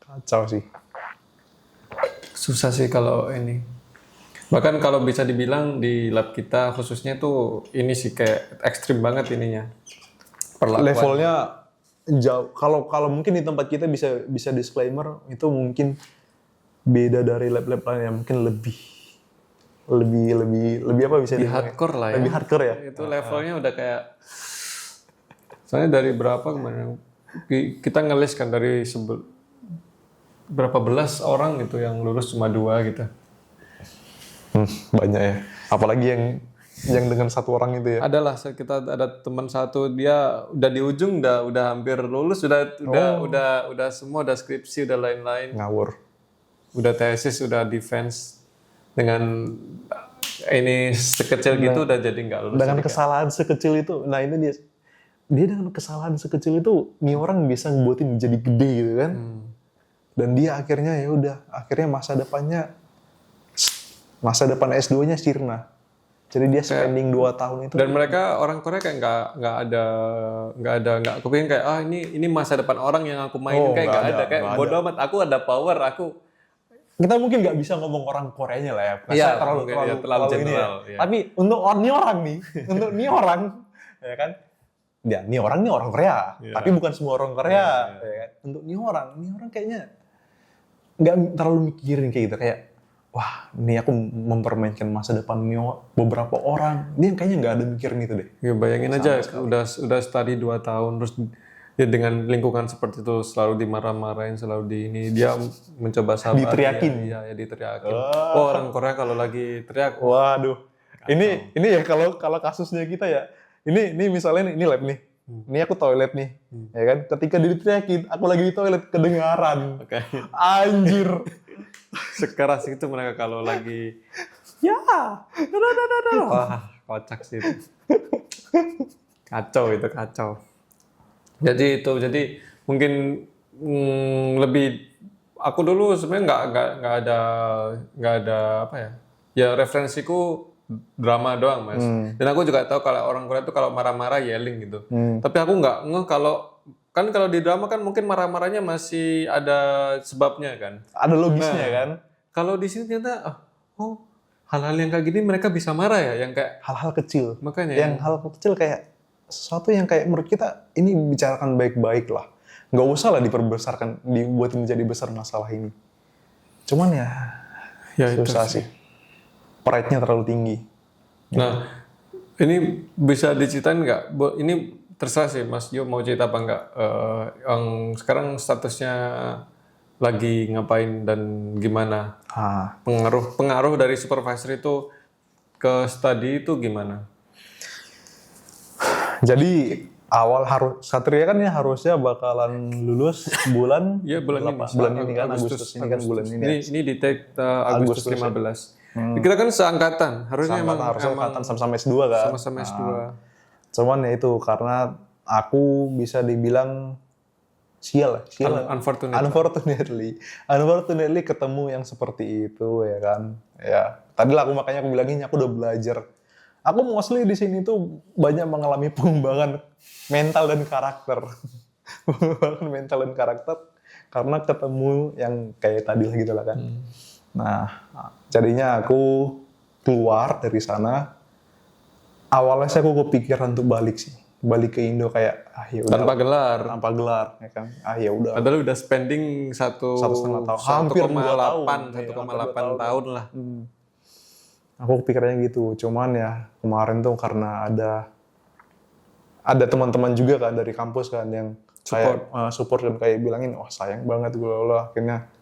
Kacau sih. susah sih kalau ini. Bahkan kalau bisa dibilang di lab kita khususnya tuh ini sih kayak ekstrim banget ininya. Perlakuan. Levelnya jauh. Kalau mungkin di tempat kita bisa disclaimer itu mungkin beda dari lab-lab lain yang mungkin lebih apa bisa Lebih hardcore lah ya. Lebih hardcore ya. Itu levelnya udah kayak soalnya dari berapa kemarin kita ngelis kan dari berapa belas orang gitu yang lulus cuma 2 gitu. Banyak ya. Apalagi yang dengan satu orang itu ya. Adalah kita ada teman satu dia udah di ujung udah hampir lulus udah semua udah skripsi udah lain-lain. Ngawur. Udah tesis udah defense dengan ini sekecil gitu udah jadi nggak lulus. Dengan kesalahan sekecil itu. Nah ini dia dengan kesalahan sekecil itu nih orang bisa ngebuatin jadi gede gitu kan. Dan dia akhirnya akhirnya masa depan S2-nya sirna. Jadi dia spending 2 tahun itu. Dan mereka orang Korea kayak nggak kepingin kayak ini masa depan orang yang aku mainin kayak nggak ada kayak bodoh amat aku ada power aku. Kita mungkin nggak bisa ngomong orang Koreanya lah ya. Iya, terlalu general. Ya. Tapi untuk ini orang ya kan. Ya, ini orang Korea. Tapi bukan semua orang Korea. Ya kan? Untuk ini orang kayaknya nggak terlalu mikirin kayak gitu. Kayak, wah, ini aku mempermainkan masa depan beberapa orang. Dia kayaknya nggak ada mikirin itu deh. Ya, bayangin aja udah study 2 tahun terus ya dengan lingkungan seperti itu selalu dimarah-marahin, selalu dia mencoba sabar. Diteriakin. Ya diteriakin. Orang Korea kalau lagi teriak. Waduh. Ini ya kalau kasusnya kita ya. Ini misalnya ini lab nih. Ini aku toilet nih. Ya kan? Ketika diteriakin, aku lagi di toilet kedengaran. Okay. Anjir. Sekeras itu mereka kalau lagi wah, kocak sih itu. Kacau. Jadi mungkin lebih aku dulu sebenarnya nggak ada apa ya. Ya referensiku drama doang, Mas. Dan aku juga tahu kalau orang Korea itu kalau marah-marah yelling gitu. Tapi aku nggak ngeh kalau di drama kan mungkin marah-marahnya masih ada sebabnya kan. Ada logisnya kan. Kalau di sini ternyata hal-hal yang kayak gini mereka bisa marah ya, yang kayak hal-hal kecil. Makanya yang hal kecil kayak sesuatu yang kayak menurut kita ini bicarakan baik-baik lah. Nggak usah lah dibuatin menjadi besar masalah ini. Cuman ya susah sih. Pride-nya terlalu tinggi. Nah, ini bisa diceritain nggak? Ini terserah sih Mas Jo mau cerita apa nggak? Yang sekarang statusnya lagi ngapain dan gimana? Pengaruh dari supervisor itu ke study itu gimana? Jadi awal Satria kan ya harusnya bakalan lulus bulan bulan ini kan Agustus ini kan bulan ini. Ini di take Agustus 15. Kita kan seangkatan, harusnya emang sama-sama S2 kan. Sama-sama S2. Cuman ya itu karena aku bisa dibilang sial. Unfortunately ketemu yang seperti itu ya kan. Ya, tadi lah makanya aku bilang ini aku udah belajar. Aku mostly di sini tuh banyak mengalami pengembangan mental dan karakter. Karena ketemu yang kayak tadi lah gitu lah kan. Nah, jadinya aku keluar dari sana. Awalnya saya aku kepikiran untuk balik ke Indo kayak ya udah tanpa gelar ya kan. Ya udah. Padahal udah spending 1,5 tahun. Hampir 1,8 tahun lah. Aku kepikirannya gitu. Cuman ya kemarin tuh karena ada teman-teman juga kan dari kampus kan yang support dan kayak bilangin wah sayang banget gue akhirnya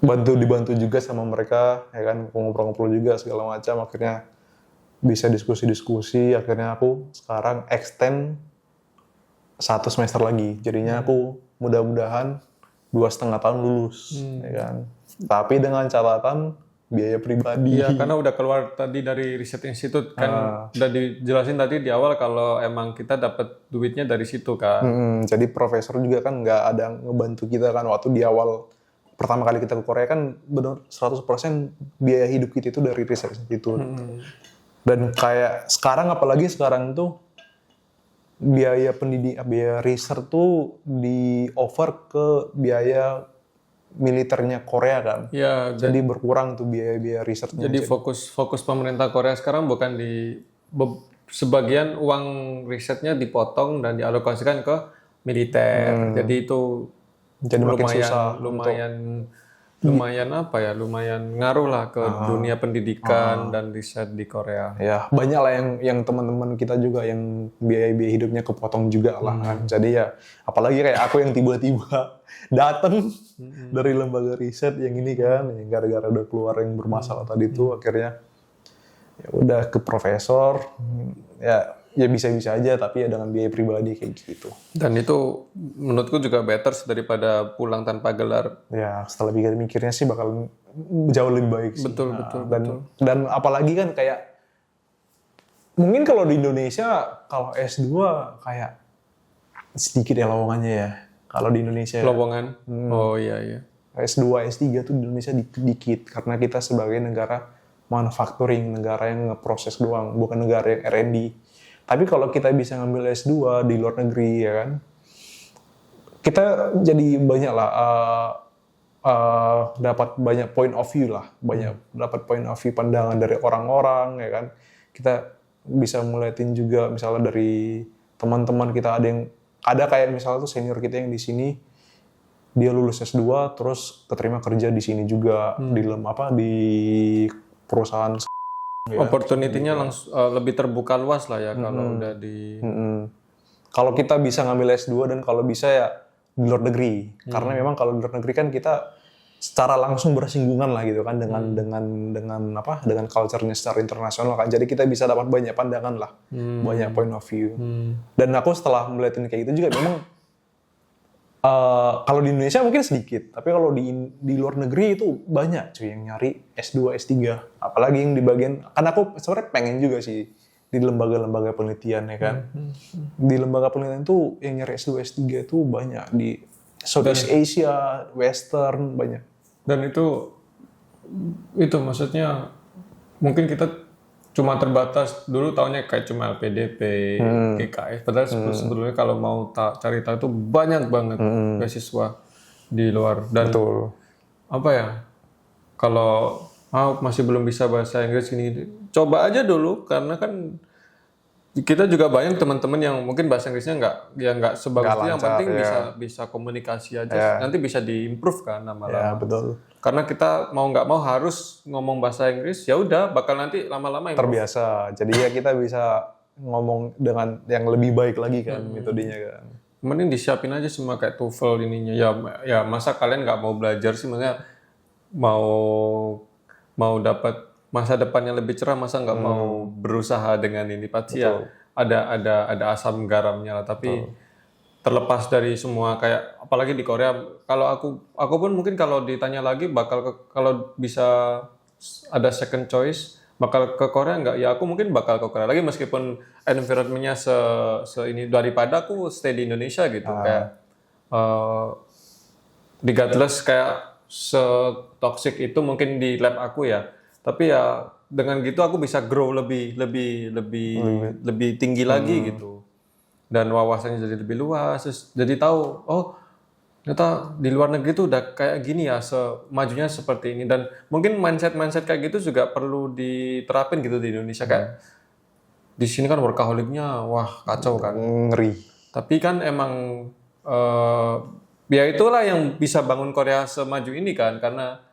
dibantu juga sama mereka, ya kan, ngobrol-ngobrol juga segala macam, akhirnya bisa diskusi-diskusi, akhirnya aku sekarang extend 1 semester lagi, jadinya aku mudah-mudahan 2,5 tahun lulus, ya kan. Tapi dengan catatan biaya pribadi. Iya, karena udah keluar tadi dari riset institut kan, udah dijelasin tadi di awal kalau emang kita dapat duitnya dari situ kan. Jadi profesor juga kan nggak ada ngebantu kita kan waktu di awal pertama kali kita ke Korea kan benar 100% biaya hidup kita itu dari riset institut. Dan kayak sekarang apalagi sekarang tuh biaya riset tuh di over ke biaya militernya Korea kan. Ya, Jadi berkurang tuh biaya risetnya. jadi fokus pemerintah Korea sekarang bukan di sebagian uang risetnya dipotong dan dialokasikan ke militer. Jadi itu Jadi makin susah lumayan apa ya? Lumayan ngaruh lah ke dunia pendidikan dan riset di Korea. ya banyak lah yang teman-teman kita juga yang biaya hidupnya kepotong juga lah kan. Jadi ya apalagi kayak aku yang tiba-tiba datang dari lembaga riset yang ini kan, yang gara-gara udah keluar yang bermasalah tadi itu akhirnya ya udah ke profesor, ya bisa-bisa aja tapi ya dengan biaya pribadi kayak gitu. Dan itu menurutku juga better daripada pulang tanpa gelar. Ya setelah mikirnya sih bakal jauh lebih baik sih. Betul. Dan apalagi kan kayak mungkin kalau di Indonesia kalau S2 kayak sedikit ya lowongannya ya. Kalau di Indonesia Lowongan. Oh iya. S2, S3 tuh di Indonesia dikit karena kita sebagai negara manufacturing, negara yang ngeproses doang, bukan negara yang R&D. Tapi kalau kita bisa ngambil S2 di luar negeri ya kan, kita jadi banyak lah dapat banyak point of view lah, dapat point of view pandangan dari orang-orang ya kan. Kita bisa ngeliatin juga misalnya dari teman-teman kita ada kayak misalnya tuh senior kita yang di sini dia lulus S2 terus keterima kerja di sini juga di perusahaan ya. Opportunity-nya langsung lebih terbuka luas lah ya kalau udah di Kalau kita bisa ngambil S2 dan kalau bisa ya di luar negeri. Karena memang kalau di luar negeri kan kita secara langsung bersinggungan lah gitu kan dengan culture-nya secara internasional kan. Jadi kita bisa dapat banyak pandangan lah, banyak point of view. Dan aku setelah melihatin kayak gitu juga memang kalau di Indonesia mungkin sedikit, tapi kalau di luar negeri itu banyak cuy yang nyari S2, S3. Apalagi yang di bagian, kan aku sebenarnya pengen juga sih di lembaga-lembaga penelitian ya kan. Di lembaga penelitian itu yang nyari S2, S3 itu banyak di Southeast Asia, Western banyak. Dan itu maksudnya mungkin kita cuma terbatas dulu taunya kayak cuma LPDP, GKS. Padahal sebelumnya kalau mau cari tahu itu banyak banget beasiswa di luar. Dan apa ya? Kalau masih belum bisa bahasa Inggris gini, coba aja dulu karena kan kita juga banyak teman-teman yang mungkin bahasa Inggrisnya nggak sebagus itu, yang penting bisa komunikasi aja, nanti bisa diimprove kan lama-lama. Ya, betul. Karena kita mau nggak mau harus ngomong bahasa Inggris, ya udah bakal nanti lama-lama terbiasa. Jadi ya kita bisa ngomong dengan yang lebih baik lagi kan metodenya kan. Mending disiapin aja semua kayak TOEFL ininya. Ya masa kalian nggak mau belajar sih, maksudnya mau dapat masa depan yang lebih cerah, masa nggak mau berusaha dengan ini pasti ya ada asam garamnya lah. Tapi terlepas dari semua kayak apalagi di Korea, kalau aku pun mungkin kalau ditanya lagi kalau bisa ada second choice bakal ke Korea nggak, ya aku mungkin bakal ke Korea lagi meskipun environment-nya ini daripada aku stay di Indonesia gitu. Kayak regardless kayak se-toxic itu mungkin di lab aku ya. Tapi ya dengan gitu aku bisa grow lebih tinggi lagi gitu. Dan wawasannya jadi lebih luas, terus jadi tahu ternyata di luar negeri tuh udah kayak gini ya, majunya seperti ini. Dan mungkin mindset kayak gitu juga perlu diterapin gitu di Indonesia. Kayak di sini kan workaholic-nya wah kacau kan, ngeri. Tapi kan emang ya itulah yang bisa bangun Korea semaju ini kan, karena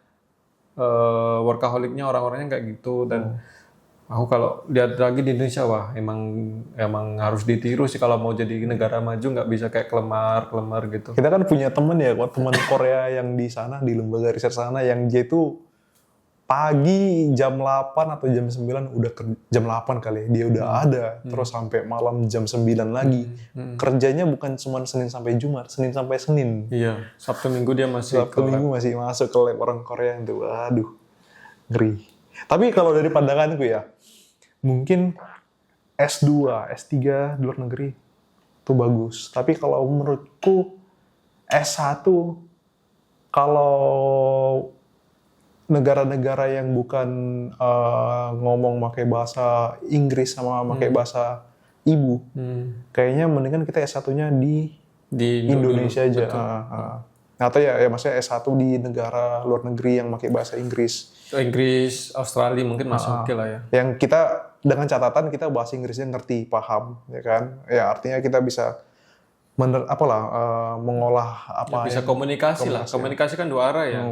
workaholic-nya orang-orangnya kayak gitu. Dan Aku kalau lihat lagi di Indonesia, wah emang harus ditiru sih kalau mau jadi negara maju, nggak bisa kayak kelemar gitu. Kita kan punya temen ya, kok teman Korea yang di sana, di lembaga riset sana, yang dia itu pagi jam 8 atau jam 9 udah jam 8 kali ya, dia udah ada, terus sampai malam jam 9 lagi. Kerjanya bukan cuma Senin sampai Jumat, Senin sampai Senin. Iya, Sabtu Minggu dia masih Sabtu Minggu masih masuk ke lab orang Korea itu. Waduh, ngeri. Tapi kalau dari pandanganku ya, mungkin S2, S3 di luar negeri itu bagus. Tapi kalau menurutku S1, kalau negara-negara yang bukan ngomong pakai bahasa Inggris sama pakai bahasa ibu, kayaknya mendingan kita S1-nya di Indonesia aja. Atau ya maksudnya S1 di negara luar negeri yang pakai bahasa Inggris. Inggris, Australia mungkin masih oke lah ya. Yang kita dengan catatan kita bahasa Inggrisnya ngerti, paham, ya kan? Ya artinya kita bisa mengolah apa Bisa komunikasi lah. Komunikasi kan dua arah ya.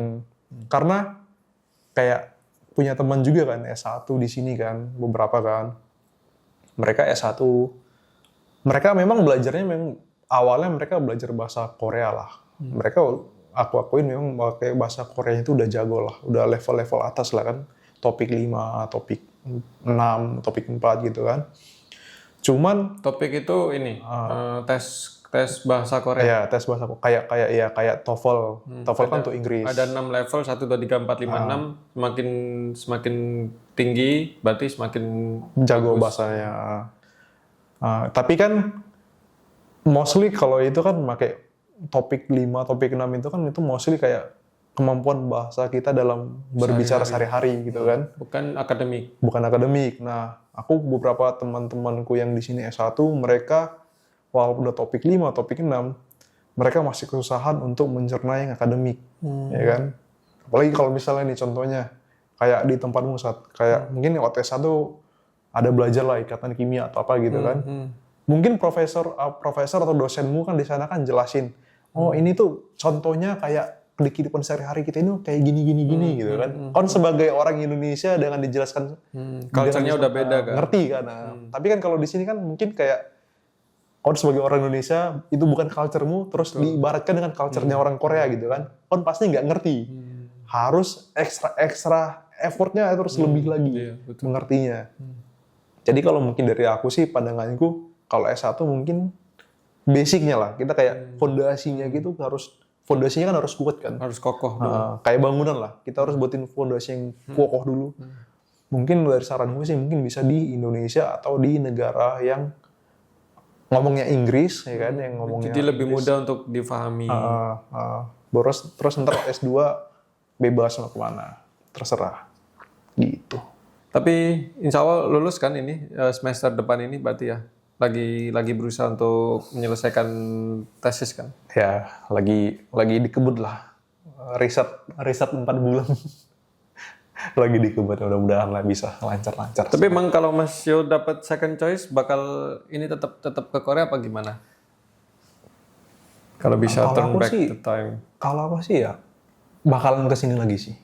Karena kayak punya teman juga kan S1 di sini kan, beberapa kan. Mereka S1, mereka memang belajarnya awalnya mereka belajar bahasa Korea lah. Mereka aku akuin memang pakai bahasa Korea itu udah jago lah, udah level-level atas lah kan. Topik 5, topik 6, topik 4 gitu kan. Cuman topik itu ini tes bahasa Korea. Ya, tes bahasa kayak TOEFL. TOEFL kan untuk Inggris. Ada 6 level, 1, 2, 3, 4, 5, 6. Semakin tinggi, berarti semakin jago bahasanya. Tapi kan mostly kalau itu kan pakai topik 5, topik 6 itu kan itu mostly kayak kemampuan bahasa kita dalam berbicara sehari-hari gitu kan. Bukan akademik. Bukan akademik. Nah, aku beberapa teman-temanku yang di sini S1, mereka walaupun udah topik 5, topik 6, mereka masih kesusahan untuk mencerna yang akademik. Ya kan? Apalagi kalau misalnya nih contohnya, kayak di tempatmu saat kayak mungkin waktu S1 ada belajar lah ikatan kimia atau apa gitu kan. Mungkin profesor atau dosenmu kan di sana kan jelasin, oh ini tuh contohnya kayak di kehidupan sehari-hari kita ini kayak gini gitu kan. Kon sebagai orang Indonesia dengan dijelaskan culture-nya udah beda kan. Ngerti kan. Tapi kan kalau di sini kan mungkin kayak kon sebagai orang Indonesia itu bukan culture-mu, terus diibaratkan dengan culture-nya orang Korea gitu kan. Kon pasti nggak ngerti. Harus ekstra effortnya terus lebih lagi mengertinya. Jadi kalau mungkin dari aku sih pandanganku, kalau S1 mungkin basicnya lah. Kita kayak fondasinya gitu fondasinya kan harus kuat kan. Harus kokoh. Kayak bangunan lah. Kita harus buatin fondasi yang kokoh dulu. Mungkin dari saranku sih mungkin bisa di Indonesia atau di negara yang ngomongnya Inggris, ya kan, yang ngomongnya jadi lebih mudah untuk difahami. Terus ntar S2 bebas mau kemana, terserah, gitu. Tapi insya Allah lulus kan ini semester depan ini berarti ya, lagi berusaha untuk menyelesaikan tesis kan? Ya, lagi dikebut lah, riset 4 bulan. Lagi dikebut, mudah-mudahan lah bisa lancar-lancar. Tapi emang kalau Mas Yo dapat second choice bakal ini tetap ke Korea apa gimana? Kalau bisa turn back the time. Kalau aku sih ya bakalan kesini lagi sih.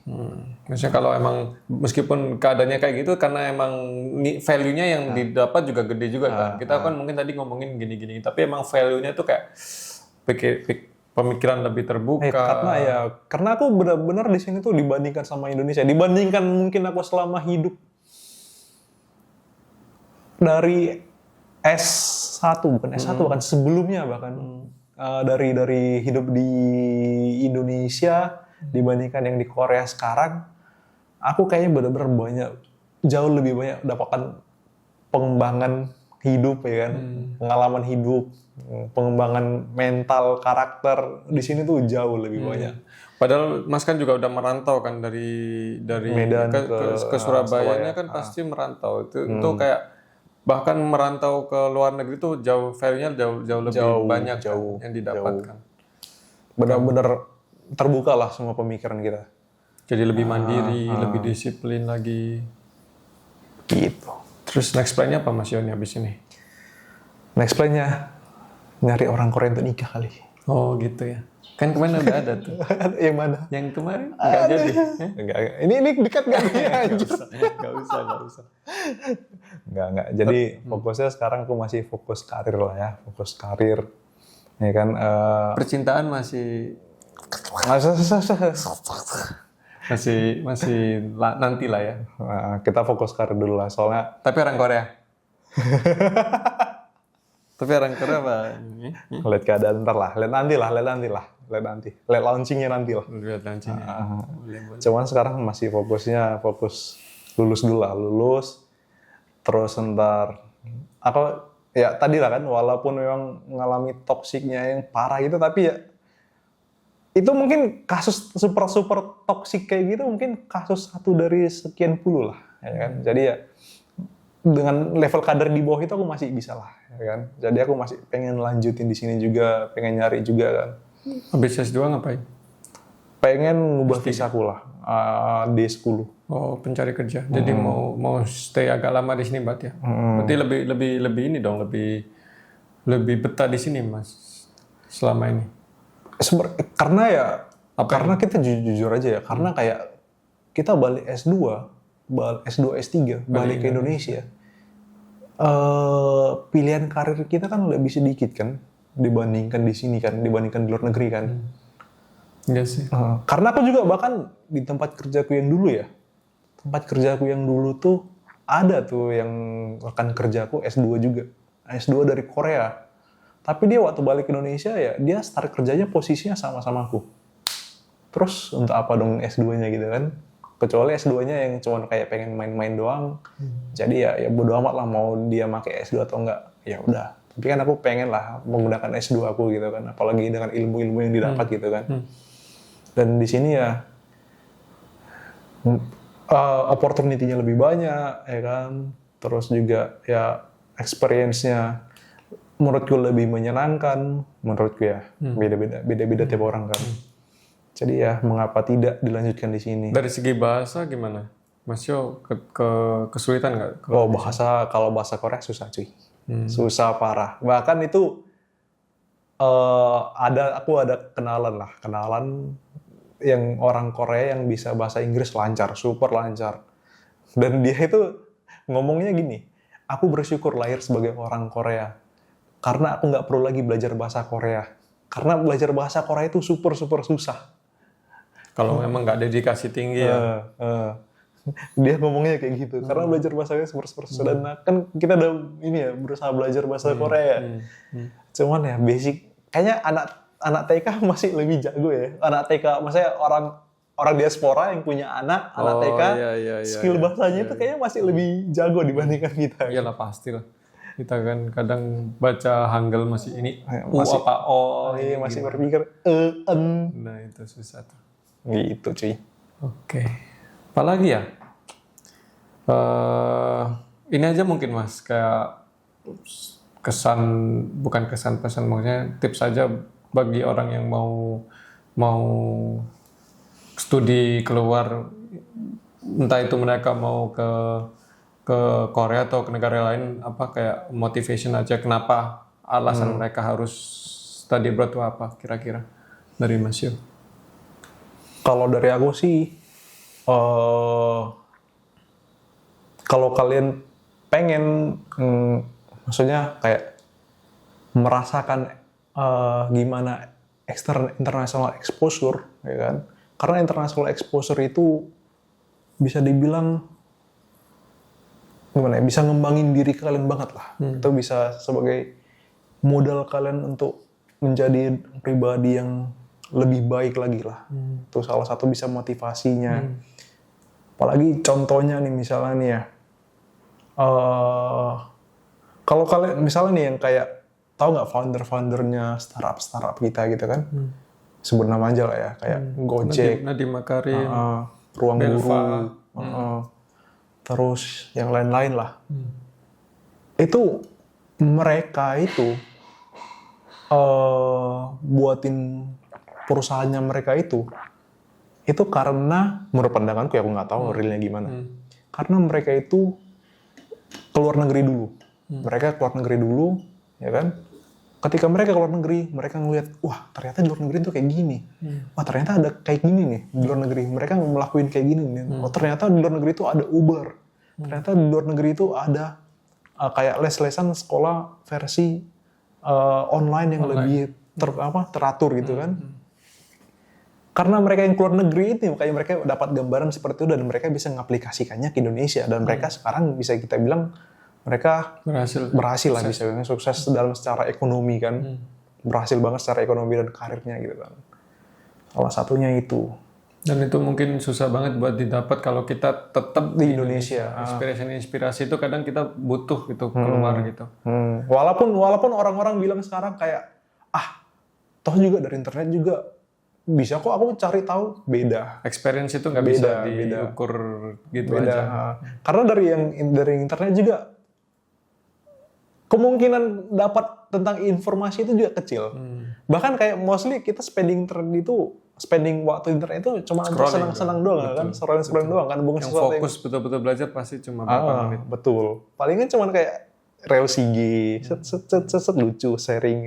Maksudnya kalau emang meskipun keadaannya kayak gitu karena emang value-nya yang didapat juga gede juga kan. Kita kan mungkin tadi ngomongin gini-gini, tapi emang value-nya tuh kayak pemikiran lebih terbuka. Karena aku benar-benar di sini tuh dibandingkan sama Indonesia, dibandingkan mungkin aku selama hidup dari S1 bukan S1 bahkan sebelumnya bahkan dari hidup di Indonesia dibandingkan yang di Korea sekarang, aku kayaknya benar-benar jauh lebih banyak dapatkan pengembangan hidup ya kan, pengalaman hidup, pengembangan mental, karakter di sini tuh jauh lebih banyak. Padahal Mas kan juga udah merantau kan dari Medan ke Surabaya kan pasti merantau. Itu kayak bahkan merantau ke luar negeri tuh value-nya jauh lebih banyak yang didapatkan. Benar-benar terbuka lah semua pemikiran kita. Jadi lebih mandiri, lebih disiplin lagi. Gitu. Terus next plan-nya apa Mas Yoni habis ini? Next plan-nya nyari orang Korea untuk nikah kali. Oh gitu ya. Kan kemarin udah ada tuh. Yang mana? Yang kemarin nggak jadi. Enggak. Ini dekat nggak nih? Nggak usah. Enggak. Jadi fokusnya sekarang aku masih fokus karir lah ya, fokus karir. Ya kan. Percintaan masih nanti lah ya. Kita fokus karir dulu lah, soalnya. Tapi orang Korea. Tapi orang Korea apa? Lihat keadaan ntar lah, lihat nanti. Lihat launchingnya nanti lah. Lihat launchingnya. Boleh. Cuman sekarang masih fokus lulus dulu lah, terus ntar aku ya tadi lah kan, walaupun memang mengalami toksiknya yang parah gitu, tapi ya itu mungkin kasus super toksik kayak gitu mungkin kasus 1 dari sekian puluh lah, ya kan. Jadi ya dengan level kadar di bawah itu aku masih bisa lah, ya kan. Jadi aku masih pengen lanjutin di sini juga, pengen nyari juga kan. Habis S2 ngapain? Pengen ngubah visaku lah, D10. Oh, pencari kerja. Jadi mau stay agak lama di sini, Mbak ya. Berarti lebih ini dong, lebih betah di sini, Mas. Selama ini. Karena ya karena kita jujur aja ya, karena kayak kita balik S2 S3 balik ke Indonesia. Pilihan karir kita kan lebih sedikit kan dibandingkan di sini kan, dibandingkan di luar negeri kan. Iya sih. Karena aku juga bahkan di tempat kerjaku yang dulu ya. Tempat kerjaku yang dulu tuh ada tuh yang rekan kerjaku S2 juga. S2 dari Korea. Tapi dia waktu balik ke Indonesia ya, dia start kerjanya posisinya sama-sama aku. Terus untuk apa dong S2-nya gitu kan? Kecuali S2-nya yang cuma kayak pengen main-main doang. Jadi ya bodo amat lah mau dia pakai S2 atau enggak. Ya udah. Tapi kan aku pengen lah menggunakan S2 aku gitu kan. Apalagi dengan ilmu-ilmu yang didapat gitu kan. Dan di sini ya opportunity-nya lebih banyak, ya kan. Terus juga ya experience-nya menurutku lebih menyenangkan, menurutku ya. Beda-beda tiap orang kan. Jadi ya mengapa tidak dilanjutkan di sini. Dari segi bahasa gimana? Mas Yo kesulitan nggak? Kalau bahasa Korea susah cuy. Susah parah. Bahkan itu aku ada kenalan yang orang Korea yang bisa bahasa Inggris lancar, super lancar. Dan dia itu ngomongnya gini, aku bersyukur lahir sebagai orang Korea. Karena aku nggak perlu lagi belajar bahasa Korea. Karena belajar bahasa Korea itu super susah. Kalau memang nggak dedikasi tinggi ya. Dia ngomongnya kayak gitu. Karena belajar bahasanya super susah. Dan kan kita udah berusaha belajar bahasa Korea. Cuman ya basic. Kayaknya anak TK masih lebih jago ya. Anak TK, maksudnya orang diaspora yang punya anak TK, skill bahasanya itu kayaknya masih lebih jago dibandingkan kita. Iyalah pasti lah. Kita kan kadang baca Hangul masih ini masih, apa O. Iya, masih berpikir Nah itu susah tuh. Gitu cuy. Oke. Apalagi ya? Ini aja mungkin Mas, kayak bukan kesan pesan, maksudnya tips saja bagi orang yang mau studi keluar, entah itu mereka mau ke Korea atau ke negara lain, apa kayak motivation aja kenapa alasan mereka harus study abroad itu apa kira-kira dari Mas Yo? Kalau dari aku sih, kalau kalian pengen, maksudnya kayak merasakan gimana international exposure, ya kan? Karena international exposure itu bisa dibilang gimana ya? Bisa ngembangin diri kalian banget lah. Itu bisa sebagai modal kalian untuk menjadi pribadi yang lebih baik lagi lah. Itu salah satu bisa motivasinya. Apalagi contohnya nih misalnya nih ya. Kalau kalian misalnya nih yang kayak tahu nggak founder-foundernya startup kita gitu kan, sebut nama aja lah ya, kayak Gojek, Nadiem Makarim, Ruang Belva, Guru, terus yang lain-lain lah. Itu mereka itu buatin perusahaannya mereka itu karena menurut pandanganku ya, aku nggak tahu realnya gimana. Karena mereka itu keluar negeri dulu. Mereka keluar negeri dulu, ya kan? ketika mereka keluar negeri, mereka ngeliat, wah ternyata di luar negeri tuh kayak gini. Wah ternyata ada kayak gini nih di luar negeri. Mereka ngelakuin kayak gini nih. Oh ternyata di luar negeri tuh ada Uber. Ternyata di luar negeri tuh ada kayak les-lesan sekolah versi online yang lebih teratur gitu kan. Karena mereka yang keluar negeri ini, makanya mereka dapat gambaran seperti itu dan mereka bisa mengaplikasikannya ke Indonesia. Dan mereka sekarang bisa kita bilang mereka berhasil lah, bisa sukses dalam secara ekonomi kan. Berhasil banget secara ekonomi dan karirnya gitu kan. Salah satunya itu. Dan itu mungkin susah banget buat didapat kalau kita tetap Di Indonesia. Inspirasi itu kadang kita butuh gitu keluar gitu. Walaupun orang-orang bilang sekarang kayak, toh juga dari internet juga bisa kok aku cari tahu, beda. Experience itu nggak bisa diukur gitu aja. Karena dari internet juga kemungkinan dapat tentang informasi itu juga kecil. Bahkan kayak mostly kita spending waktu internet itu cuma untuk senang-senang doang kan, scrolling doang kan, bukan yang fokus betul-betul belajar pasti cuma berapa menit. Betul. Palingan cuma kayak reels IG, set lucu, sharing,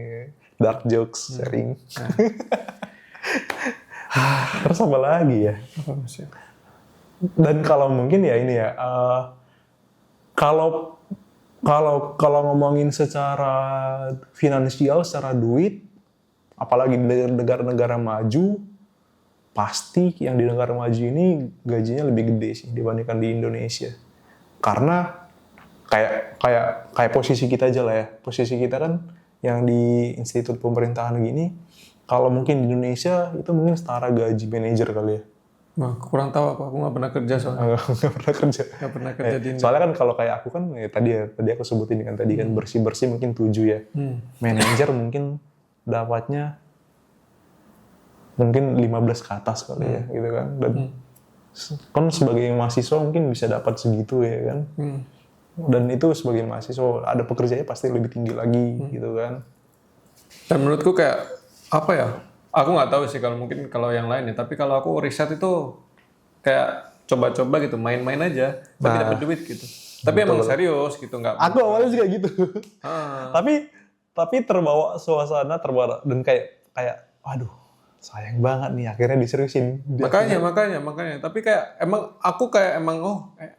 dark jokes, sharing. Terus apa lagi ya? Dan kalau mungkin ya ini ya, kalau ngomongin secara finansial, secara duit, apalagi di negara-negara maju, pasti yang di negara maju ini gajinya lebih gede sih dibandingkan di Indonesia. Karena kayak posisi kita aja lah ya. Posisi kita kan yang di institut pemerintahan gini, kalau mungkin di Indonesia itu mungkin setara gaji manajer kali ya. Nah, kurang tahu aku nggak pernah kerja soalnya. Nggak pernah kerja di Indonesia. Soalnya kan kalau kayak aku kan tadi aku sebutin kan tadi kan bersih mungkin 7 ya. Manajer mungkin dapatnya mungkin 15 ke atas kali ya gitu kan. Dan kan sebagai mahasiswa mungkin bisa dapat segitu ya kan. Dan itu sebagai mahasiswa ada pekerjaannya pasti lebih tinggi lagi gitu kan. Dan menurutku kayak apa ya? Aku nggak tahu sih kalau yang lain ya. Tapi kalau aku riset itu kayak coba-coba gitu, main-main aja, tapi dapat duit gitu. Tapi emang serius gitu nggak? Aku awalnya juga gitu. Tapi terbawa suasana dan kayak waduh sayang banget nih akhirnya diseriusin. Makanya. Tapi kayak aku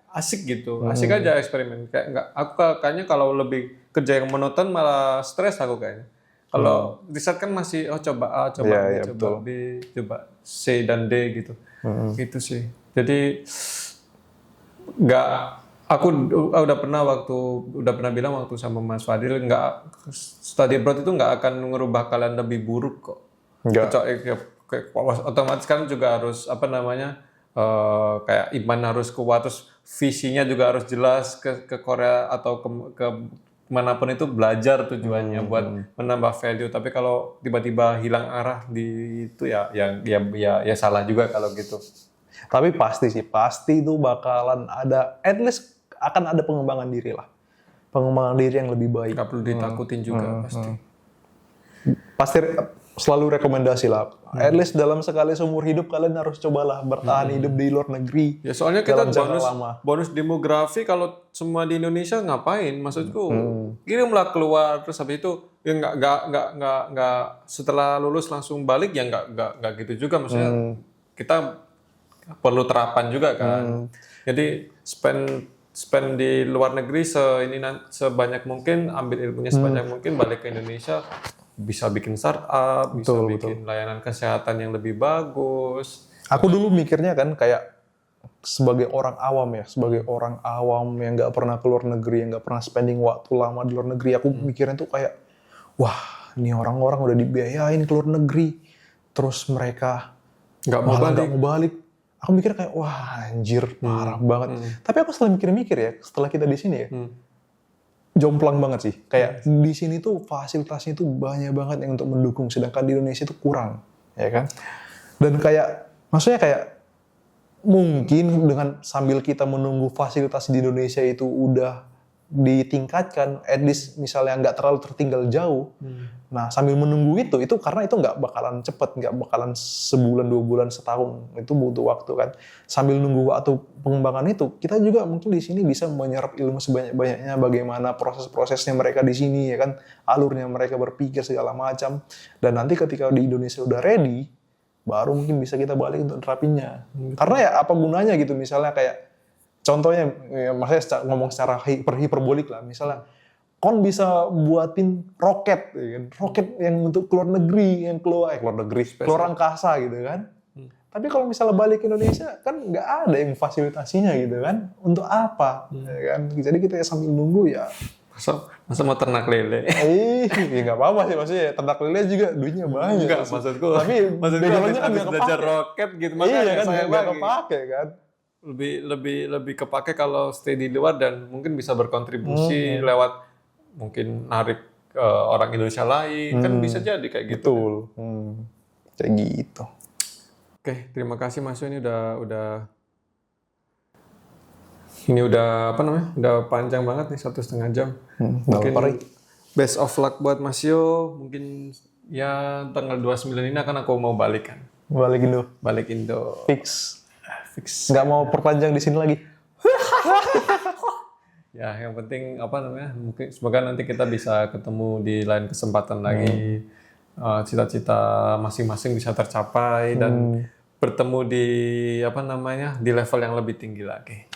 asik gitu, asik aja eksperimen. Kayak nggak, aku kayaknya kalau lebih kerja yang monoton malah stres aku kayaknya. Kalau riset kan masih coba A, coba B, coba B, coba C dan D gitu. Gitu sih. Jadi aku udah pernah bilang waktu sama Mas Fadil, study abroad itu nggak akan merubah kalian lebih buruk kok. Otomatis kan juga harus kayak iman harus kuat, terus visinya juga harus jelas ke Korea atau ke manapun itu belajar tujuannya buat menambah value. Tapi kalau tiba-tiba hilang arah di itu ya salah juga kalau gitu. Tapi pasti itu bakalan ada, at least akan ada pengembangan diri lah. Pengembangan diri yang lebih baik. Gak perlu ditakutin juga Pasti selalu rekomendasi lah. At least dalam sekali seumur hidup kalian harus cobalah bertahan hidup di luar negeri. Ya soalnya kita bonus demografi kalau semua di Indonesia ngapain? Maksudku kirimlah keluar terus habis itu ya nggak setelah lulus langsung balik ya nggak gitu juga, maksudnya kita perlu terapan juga kan. Jadi spend di luar negeri sebanyak mungkin, ambil ilmunya sebanyak mungkin, balik ke Indonesia. Bisa bikin startup, bisa bikin layanan kesehatan yang lebih bagus. Aku dulu mikirnya kan kayak sebagai orang awam yang nggak pernah keluar negeri, yang nggak pernah spending waktu lama di luar negeri, aku mikirnya tuh kayak, wah, ini orang-orang udah dibiayain keluar negeri, terus mereka nggak mau balik. Aku mikir kayak, wah, anjir, parah banget. Tapi aku setelah mikir-mikir ya, setelah kita di sini ya. Jomplang banget sih. Kayak di sini tuh fasilitasnya tuh banyak banget yang untuk mendukung, sedangkan di Indonesia itu kurang, ya kan? Dan maksudnya kayak mungkin dengan sambil kita menunggu fasilitas di Indonesia itu udah ditingkatkan, at least misalnya nggak terlalu tertinggal jauh. Nah, sambil menunggu itu karena itu nggak bakalan cepet, nggak bakalan sebulan, 2 bulan, setahun. Itu butuh waktu kan. Sambil nunggu waktu pengembangan itu, kita juga mungkin di sini bisa menyerap ilmu sebanyak-banyaknya, bagaimana proses-prosesnya mereka di sini, ya kan, alurnya mereka berpikir segala macam. Dan nanti ketika di Indonesia udah ready, baru mungkin bisa kita balik untuk nerapinnya. Karena ya apa gunanya gitu, misalnya kayak contohnya, ya, maksudnya ngomong secara hiperbolik lah, misalnya kon bisa buatin roket, ya kan? Roket yang untuk keluar negeri, yang keluar angkasa gitu kan. Tapi kalau misalnya balik ke Indonesia kan nggak ada yang fasilitasinya gitu kan. Untuk apa? Ya kan? Jadi kita sambil nunggu ya. Masa mau ternak lele? Ya nggak apa-apa sih, maksudnya ternak lele juga duitnya banyak. Enggak, maksudku Tapi backgroundnya kan habis nggak belajar kepake. roket gitu, Iya makanya kan, sayang nggak lagi. kepake kan. Lebih kepake kalau stay di luar dan mungkin bisa berkontribusi lewat mungkin narik orang Indonesia lain, kan bisa jadi kayak gitu. Betul. Kayak gitu. Oke, terima kasih Mas Yo, ini udah apa namanya? Udah panjang banget nih 1,5 jam. Mungkin best of luck buat Mas Yo. Mungkin ya tanggal 29 ini akan aku mau balik kan. Balik Indo. Fix. Nggak mau perpanjang di sini lagi. Ya, yang penting apa namanya? Mungkin semoga nanti kita bisa ketemu di lain kesempatan lagi. Cita-cita masing-masing bisa tercapai dan bertemu di apa namanya? Di level yang lebih tinggi lagi.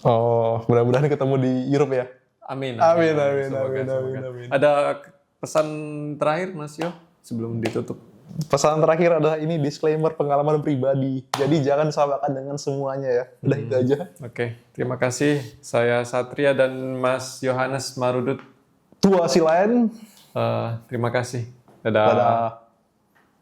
Oh, mudah-mudahan ketemu di Europe ya. Amin. Amin. Ada pesan terakhir Mas Yo sebelum ditutup? Pesan terakhir adalah ini disclaimer pengalaman pribadi. Jadi jangan samakan dengan semuanya ya. Udah itu aja. Oke, terima kasih. Saya Satria dan Mas Yohanes Marudut. Tua Silain. Terima kasih. Dadah. Dadah.